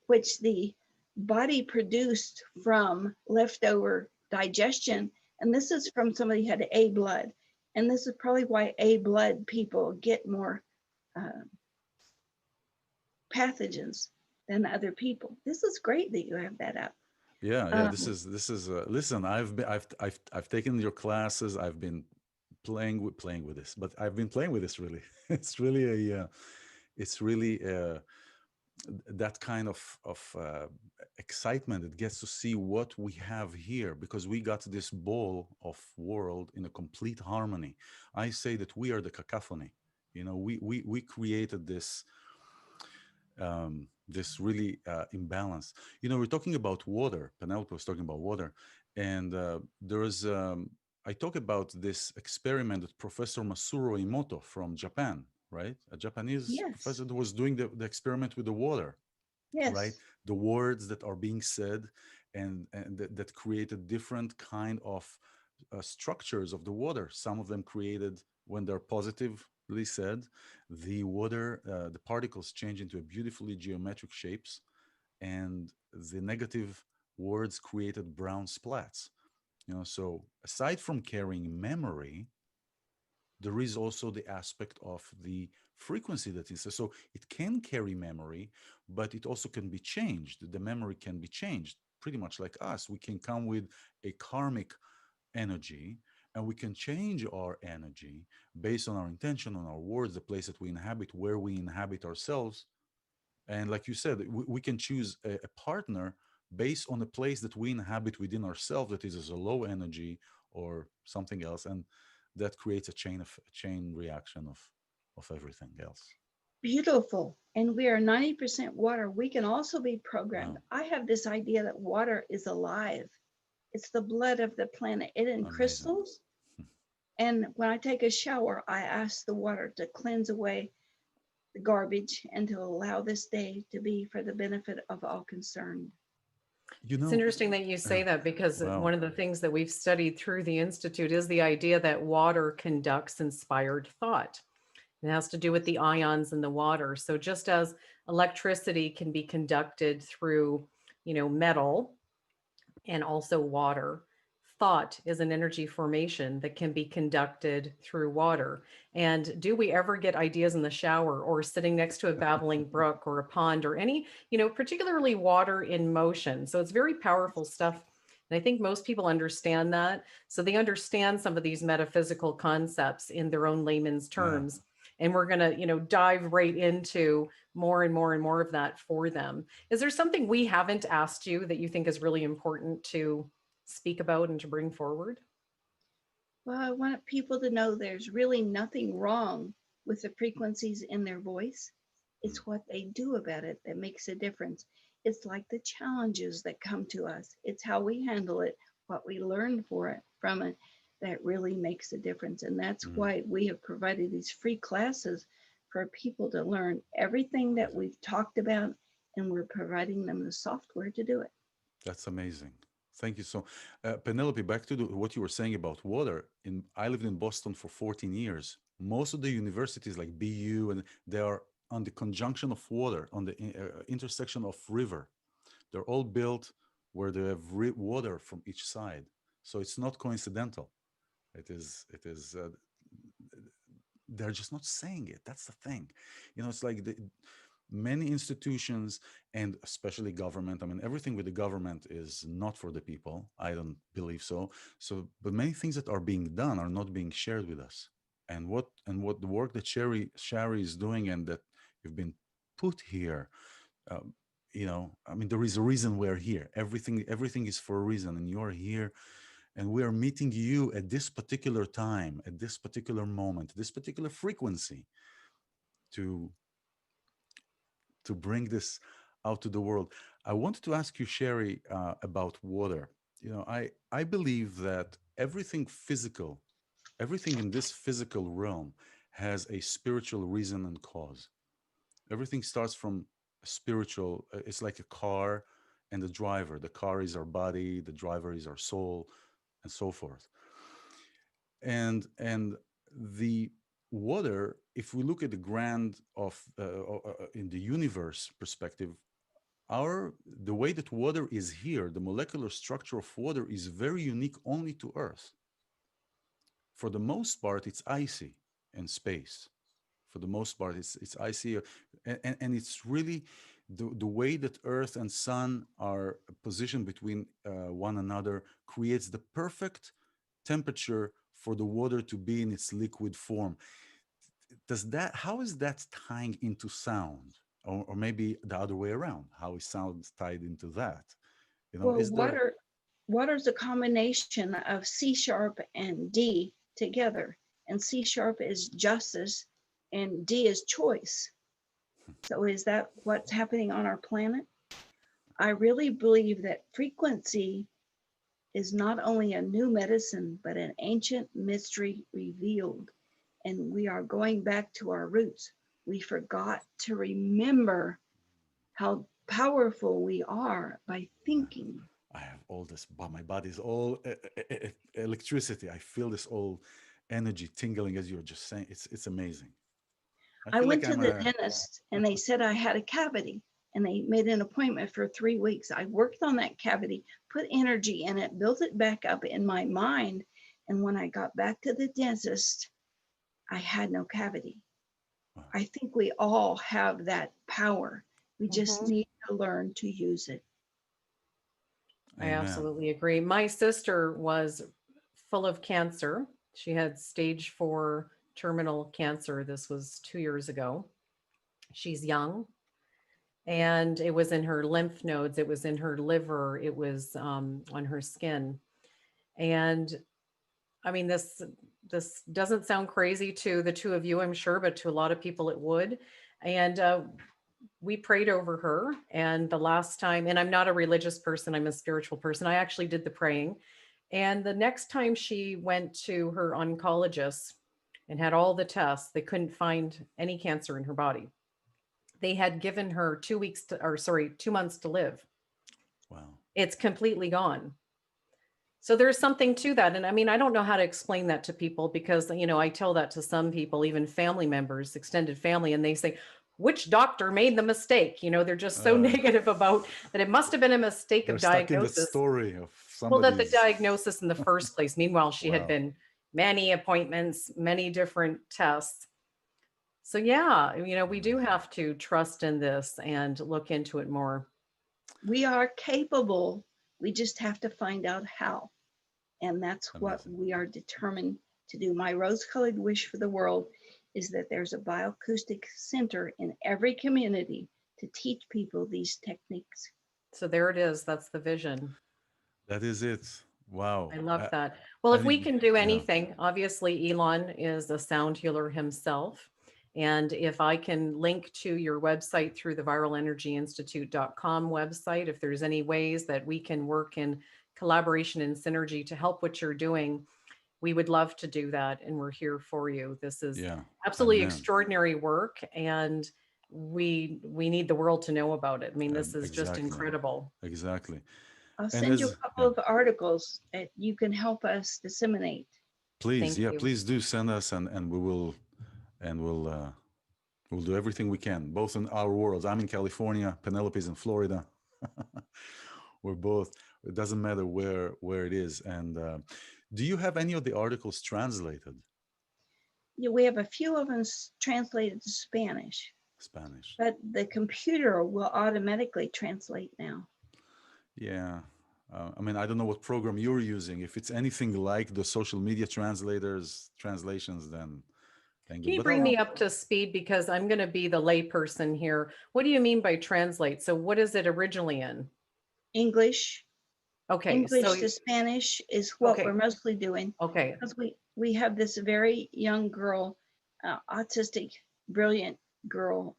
which the body produced from leftover digestion, and this is from somebody who had A blood, and this is probably why A blood people get more pathogens than other people. This is great that you have that up. Yeah. This is listen. I've taken your classes. I've been playing with this, but I've been playing with this really. It's really that kind of excitement. It gets to see what we have here because we got this ball of world in a complete harmony. I say that we are the cacophony. We created this. This really imbalance. We're talking about water. Penelope was talking about water, and there is. I talk about this experiment that Professor Masuro Emoto from Japan, right? A Japanese professor that was doing the experiment with the water, right? The words that are being said, and that created different kind of structures of the water. Some of them created when they're positively said, the water, the particles change into a beautifully geometric shapes, and the negative words created brown splats. So aside from carrying memory, there is also the aspect of the frequency that is. So it can carry memory, but it also can be changed. The memory can be changed, pretty much like us. We can come with a karmic energy, and we can change our energy based on our intention, on our words, the place that we inhabit, where we inhabit ourselves. And like you said, we can choose a partner based on the place that we inhabit within ourselves that is as a low energy or something else. And that creates a chain reaction of everything else. Beautiful. And we are 90% water. We can also be programmed. Wow. I have this idea that water is alive. It's the blood of the planet. It in crystals. And when I take a shower, I ask the water to cleanse away the garbage and to allow this day to be for the benefit of all concerned. It's interesting that you say that because one of the things that we've studied through the Institute is the idea that water conducts inspired thought. It has to do with the ions in the water. So just as electricity can be conducted through, metal and also water, thought is an energy formation that can be conducted through water. And do we ever get ideas in the shower or sitting next to a babbling brook or a pond or any, particularly water in motion? So it's very powerful stuff. And I think most people understand that. So they understand some of these metaphysical concepts in their own layman's Yeah. terms. And we're going to, dive right into more and more and more of that for them. Is there something we haven't asked you that you think is really important to speak about and to bring forward? Well, I want people to know there's really nothing wrong with the frequencies in their voice. It's what they do about it that makes a difference. It's like the challenges that come to us. It's how we handle it, what we learn from it that really makes a difference. And that's why we have provided these free classes for people to learn everything that we've talked about, and we're providing them the software to do it. That's amazing. Thank you. So, Penelope, back to what you were saying about water. I lived in Boston for 14 years. Most of the universities like BU, and they are on the conjunction of water, on the intersection of river. They're all built where they have water from each side. So it's not coincidental. It is, they're just not saying it. That's the thing. It's like many institutions, and especially government. I mean, everything with the government is not for the people. I don't believe so. But many things that are being done are not being shared with us. And what the work that Sharry is doing, and that you've been put here, I mean, there is a reason we're here. Everything is for a reason, and you're here, and we are meeting you at this particular time, at this particular moment, this particular frequency, to bring this out to the world. I wanted to ask you, Sharry, about water. I believe that everything physical, everything in this physical realm has a spiritual reason and cause. Everything starts from a spiritual, it's like a car and the driver. The car is our body, the driver is our soul, and so forth. And the water, if we look at the grand of in the universe perspective, the way that water is here, the molecular structure of water is very unique only to Earth. For the most part, it's icy in space. For the most part, it's icy, and it's really the way that Earth and Sun are positioned between one another creates the perfect temperature for the water to be in its liquid form. How is that tying into sound? Or maybe the other way around, how is sound tied into that? Well, Is there... water's a combination of C sharp and D together. And C sharp is justice and D is choice. So is that what's happening on our planet? I really believe that frequency is not only a new medicine, but an ancient mystery revealed. And we are going back to our roots. We forgot to remember how powerful we are by thinking. I have all this, but my body is all electricity. I feel this all energy tingling as you're just saying. It's amazing. I went to the dentist and they said I had a cavity, and they made an appointment for 3 weeks. I worked on that cavity, put energy in it, built it back up in my mind. And when I got back to the dentist, I had no cavity. Wow. I think we all have that power. We just need to learn to use it. I absolutely agree. My sister was full of cancer. She had stage 4 terminal cancer. This was 2 years ago. She's young, and it was in her lymph nodes. It was in her liver. It was on her skin. And I mean, this doesn't sound crazy to the two of you, I'm sure, but to a lot of people it would. And we prayed over her. And the last time, and I'm not a religious person, I'm a spiritual person. I actually did the praying. And the next time she went to her oncologist and had all the tests, they couldn't find any cancer in her body. They had given her 2 months to live. Wow. It's completely gone. So there's something to that. And I mean, I don't know how to explain that to people because, I tell that to some people, even family members, extended family, and they say, which doctor made the mistake. You know, they're just so Uh, negative about that it must have been a mistake they're of stuck in that diagnosis. story of Well, that the somebody's. diagnosis in the first place. Meanwhile, she had Wow. been many appointments, many different tests. So yeah, you know, we do Amazing. have to trust in this and look into it more. We are capable. We just have to find out how. And that's what Amazing. we are determined to do. My rose-colored wish for the world is that there's a bioacoustic center in every community to teach people these techniques. So there it is. That's the vision. That is it. Wow. I love that. Well, if we And can do yeah, anything, obviously Elon is a sound healer himself. And if I can link to your website through the viralenergyinstitute.com website, if there's any ways that we can work in collaboration and synergy to help what you're doing, we would love to do that. And we're here for you. This is yeah. absolutely Amen. extraordinary work. And we need the world to know about it. I mean, this is just Exactly. incredible. Exactly. I'll And send you a as couple yeah, of articles that you can help us disseminate. please, Thank yeah, you. please do send us, and we will, and we'll do everything we can, both in our worlds. I'm in California, Penelope's in Florida. We're both. It doesn't matter where it is. And do you have any of the articles translated Yeah, we have a few of them translated to Spanish, Spanish? but the computer will automatically translate now. Yeah. I mean, I don't know what program you're using. If it's anything like the social media translators translations, then thank Can good. you But bring I'll me up to speed? Because I'm going to be the layperson here. What do you mean by translate? So, what is it originally in? English, Okay. So, English to Spanish is what we're okay. mostly doing Okay. because we have this very young girl, autistic, brilliant girl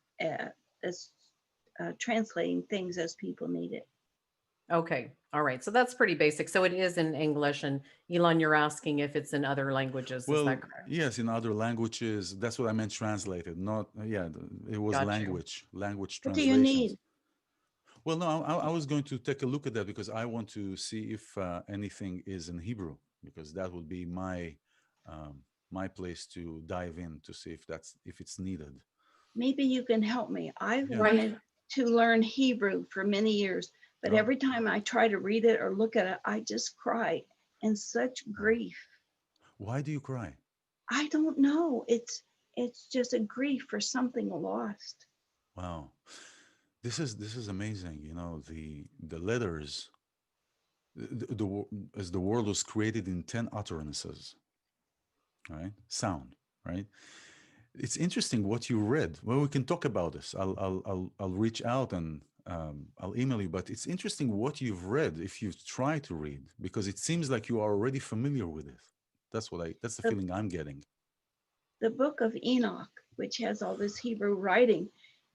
that's translating things as people need it. Okay. All right. So, that's pretty basic. So, it is in English. And Elon, you're asking if it's in other languages. Is that Well, correct? yes, in other languages. That's what I meant translated. Not, yeah, it was Got you. language What do you translations. need? Well, no, I was going to take a look at that because I want to see if anything is in Hebrew, because that would be um, my place to dive in to see if it's needed. Maybe you can help me. I've Yeah. Right. wanted to learn Hebrew for many years, but Oh, every time I try to read it or look at it, I just cry in such oh. grief. Why do you cry? I don't know. It's just a grief for something lost. Wow, this is amazing. You know, the letters, as the world was created in 10 utterances, right? Sound, right? It's interesting what you read. Well, we can talk about this. I'll reach out and I'll email you. But it's interesting what you've read if you try to read, because it seems like you are already familiar with it. That's the The, feeling I'm getting. the book of Enoch, which has all this Hebrew writing,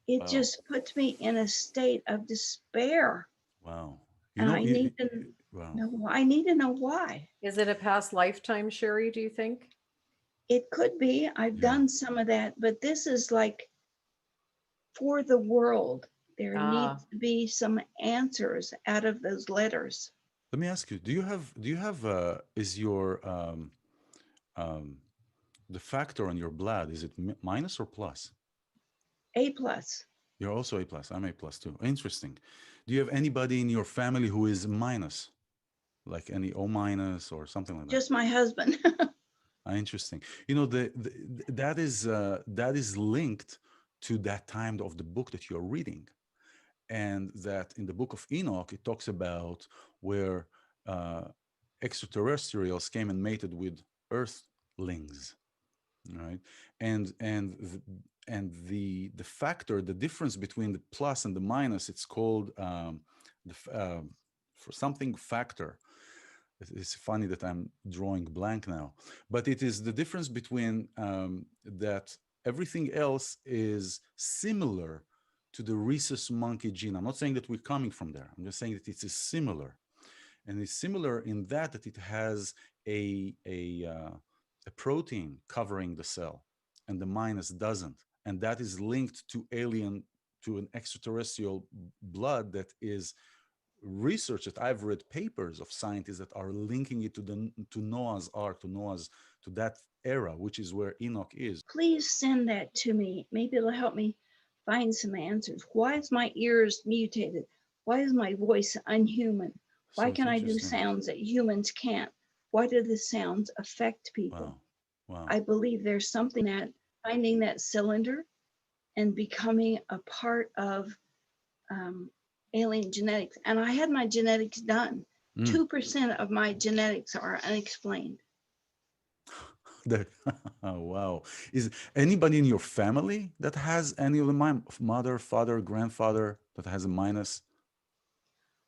it Wow, just puts me in a state of despair. wow. You And know, I need to wow. know, I need to know why. Is it a past lifetime, Sherry, do you think? It could be, I've Yeah. done some of that, but this is like for the world. There Ah, needs to be some answers out of those letters. Let me ask you: Do you have is your um, the factor on your blood, is it minus or plus? A plus, You're also A plus. I'm A plus too. Interesting. Do you have anybody in your family who is minus, like any O minus or something like that? just my husband. Interesting. You know, that is linked to that time of the book that you're reading, and that in the book of Enoch it talks about where uh, extraterrestrials came and mated with Earthlings, right? And the factor, the difference between the plus and the minus, it's called for something factor. It's funny that I'm drawing blank now, but it is the difference between that everything else is similar to the rhesus monkey gene. I'm not saying that we're coming from there. I'm just saying that it's similar, and it's similar in that it has a protein covering the cell, and the minus doesn't, and that is linked to an extraterrestrial blood that is research that I've read papers of scientists that are linking it to Noah's Ark, to that era, which is where Enoch is. Please send that to me. Maybe it'll help me find some answers. Why is my ears mutated? Why is my voice unhuman? Why So can I do interesting. sounds that humans can't? Why do the sounds affect people? Wow. Wow. I believe there's something that finding that cylinder and becoming a part of alien genetics. And I had my genetics done. 2% of my genetics are unexplained. Wow. Is anybody in your family that has any of the mother, father, grandfather that has a minus?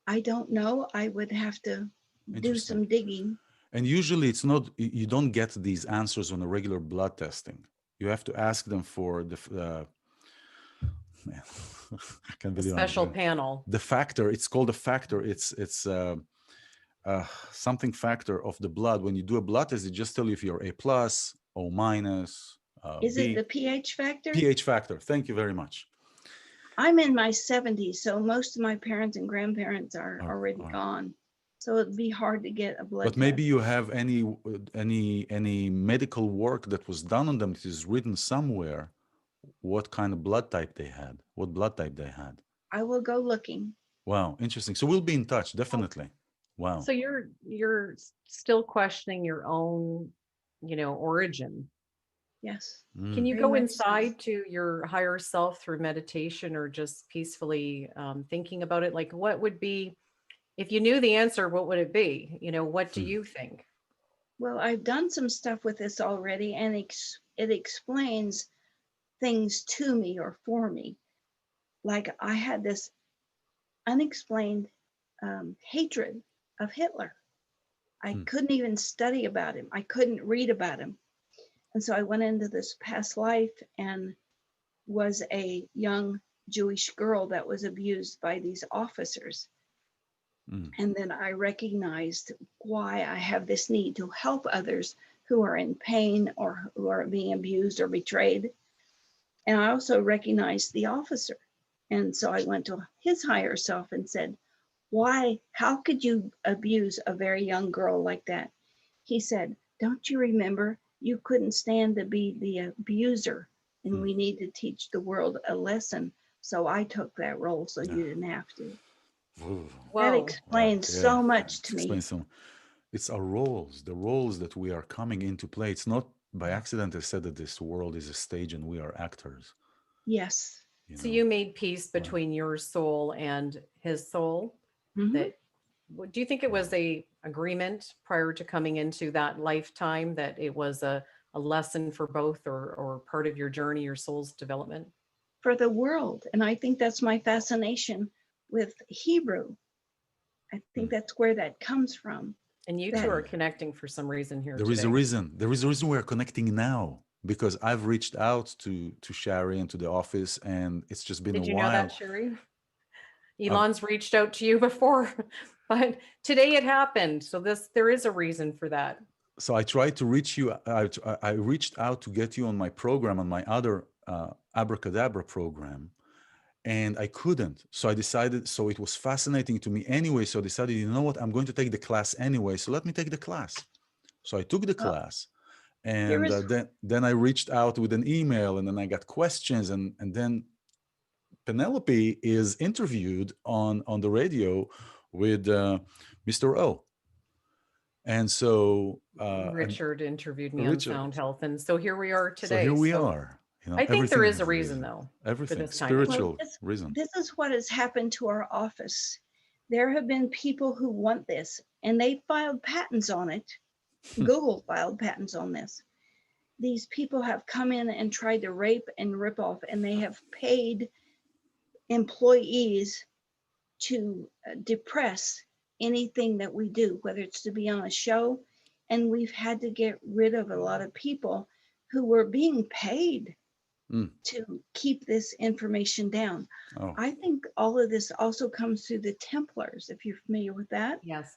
I don't know. I would have to do Interesting. some digging. And usually it's not, you don't get these answers on a regular blood testing. You have to ask them for the, man, I can't A believe special panel. the factor. It's called a factor. It's something factor of the blood. When you do a blood test, it just tell you if you're A plus, O minus, Is B. it the pH factor? pH factor. Thank you very much. I'm in my 70s, so most of my parents and grandparents are already gone. So it'd be hard to get a blood But maybe test. you have any medical work that was done on them that is written somewhere what kind of blood type they had, what blood type they had. I will go looking. Wow, interesting. So we'll be in touch, definitely. Wow. So you're still questioning your own, origin. Yes. Can you Very go much so. inside to your higher self through meditation or just peacefully thinking about it? Like, what would be, if you knew the answer, what would it be? What do you think? Well, I've done some stuff with this already, and it explains things to me or for me. Like I had this unexplained hatred of Hitler. I couldn't even study about him. I couldn't read about him. And so I went into this past life and was a young Jewish girl that was abused by these officers. And then I recognized why I have this need to help others who are in pain or who are being abused or betrayed. And I also recognized the officer. And so I went to his higher self and said, why, how could you abuse a very young girl like that? He said, don't you remember you couldn't stand to be the abuser and we need to teach the world a lesson. So I took that role so you didn't have to. That explains so much to me. It's our roles, the roles that we are coming into play. It's not by accident I said that this world is a stage and we are actors. Yes. So you made peace between your soul and his soul. That, do you think it was a agreement prior to coming into that lifetime that it was a lesson for both or part of your journey, your soul's development? For the world. And I think that's my fascination with Hebrew. I think that's where that comes from. And you two are connecting for some reason here There is a reason. There is a reason we're connecting now, because I've reached out to Sharry and to the office, and it's just been a while. Did you know that, Sharry? Elan's reached out to you before, but today it happened. So there is a reason for that. So I tried to reach you. I reached out to get you on my program, on my other Abracadabra program, and I couldn't. So I decided, so it was fascinating to me anyway. So I decided, you know what, I'm going to take the class anyway. So let me take the class. So I took the class, and then I reached out with an email, and then I got questions, and then Penelope is interviewed on the radio with Mr. O. And so Richard interviewed me on Sound Health, and so here we are today. So here we are. I think there is a reason, though. Everything, spiritual reason. This is what has happened to our office. There have been people who want this, and they filed patents on it. Google filed patents on this. These people have come in and tried to rape and rip off, and they have paid employees to depress anything that we do, whether it's to be on a show. And we've had to get rid of a lot of people who were being paid to keep this information down. I think all of this also comes through the Templars, if you're familiar with that. Yes.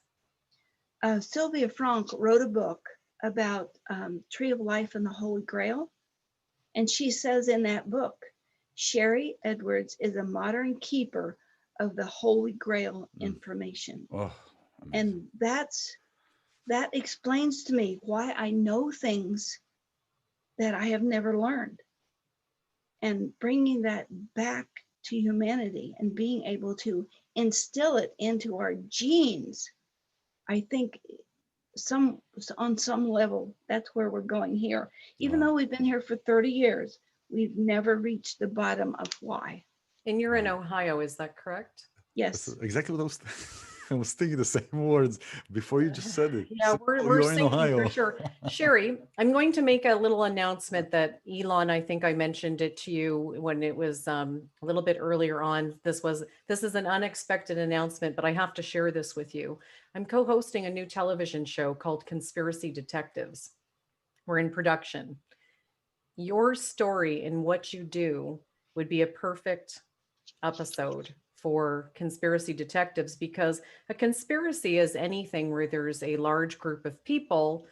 Sylvia Frank wrote a book about Tree of Life and the Holy Grail. And she says in that book, Sharry Edwards is a modern keeper of the Holy Grail information. And that explains to me why I know things that I have never learned. and bringing that back to humanity and being able to instill it into our genes. I think on some level, that's where we're going here. Even Wow. though we've been here for 30 years, we've never reached the bottom of why. And you're in Wow. Ohio, is that correct? That's Yes. exactly what I was I was thinking the same words before you just said it. Yeah, So we're you're in syncing for Ohio. sure. Sherry, I'm going to make a little announcement that iLan, I think I mentioned it to you when it was a little bit earlier on. This is an unexpected announcement, but I have to share this with you. I'm co-hosting a new television show called Conspiracy Detectives. We're in production. Your story and what you do would be a perfect episode for conspiracy detectives, because a conspiracy is anything where there's a large group of people,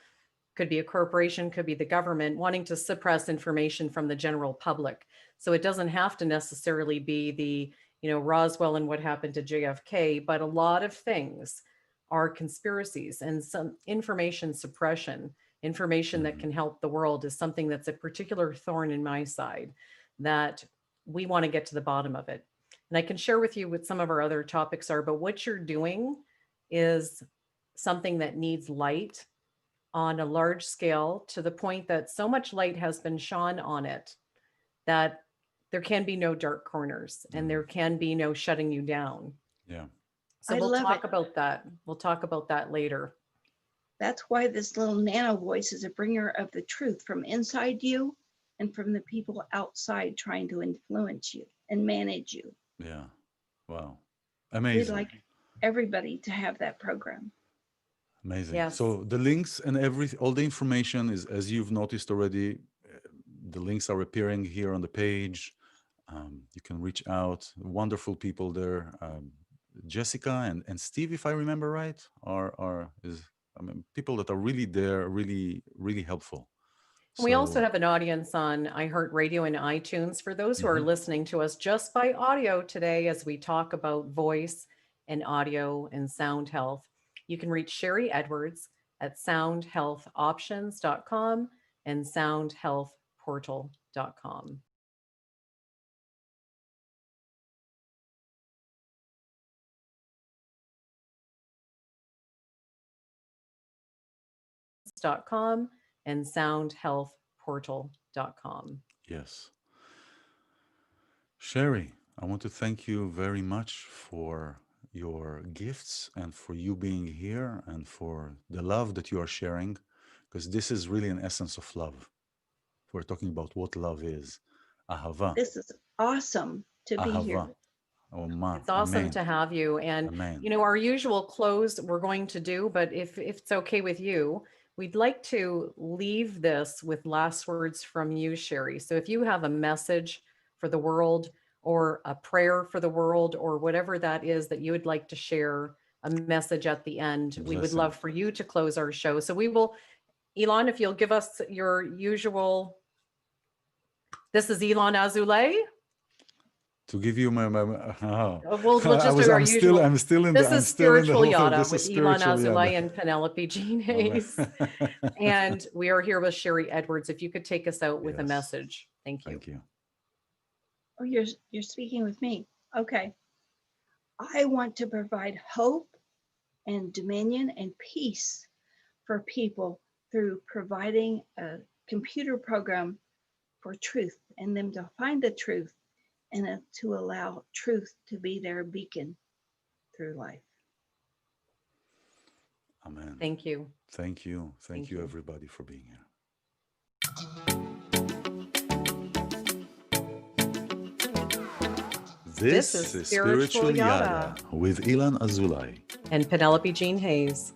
could be a corporation, could be the government, wanting to suppress information from the general public. So it doesn't have to necessarily be the, Roswell and what happened to JFK, but a lot of things are conspiracies, and some information suppression, information that can help the world, is something that's a particular thorn in my side, that we want to get to the bottom of it. And I can share with you what some of our other topics are, but what you're doing is something that needs light on a large scale, to the point that so much light has been shone on it that there can be no dark corners and there can be no shutting you down. Yeah. So I we'll love talk it. about that. We'll talk about that later. That's why this little nano voice is a bringer of the truth from inside you and from the people outside trying to influence you and manage you. Yeah. Wow. We'd Amazing. like everybody to have that program. Amazing. Yes. So the links and all the information is, as you've noticed already, the links are appearing here on the page. You can reach out. Wonderful people there. Jessica and Steve, if I remember right, people that are really there, really, really helpful. We also So, have an audience on iHeartRadio and iTunes for those who are Mhm. listening to us just by audio today as we talk about voice and audio and sound health. You can reach Sharry Edwards at soundhealthoptions.com and soundhealthportal.com. .com and soundhealthportal.com. Yes. Sherry, I want to thank you very much for your gifts and for you being here and for the love that you are sharing, because this is really an essence of love. We're talking about what love is. Ahava. This is awesome to be here. Ahava. Oh, ma. It's awesome Amen. to have you. And, Amen. our usual close we're going to do, but if it's okay with you, we'd like to leave this with last words from you, Sherry. So if you have a message for the world or a prayer for the world or whatever that is that you would like to share, a message at the end, we would Blessing. love for you to close our show. So we will, iLan, if you'll give us your usual, this is iLan Azoulay. To give you my We'll just do our usual. I'm still in This the I'm is still in the Spiritual whole Yada this with is iLan spiritual Azoulay yada. and Penelope Jean Amen. Hayes. And we are here with Sharry Edwards. If you could take us out with a Yes. message. Thank you. Thank you. Oh, you're speaking with me. Okay. I want to provide hope and dominion and peace for people through providing a computer program for truth and them to find the truth and to allow truth to be their beacon through life. Amen. Thank you. Thank you. Thank you, you. everybody, for being here. This is Spiritual Yada with iLan Azoulay And Penelope Jean Hayes.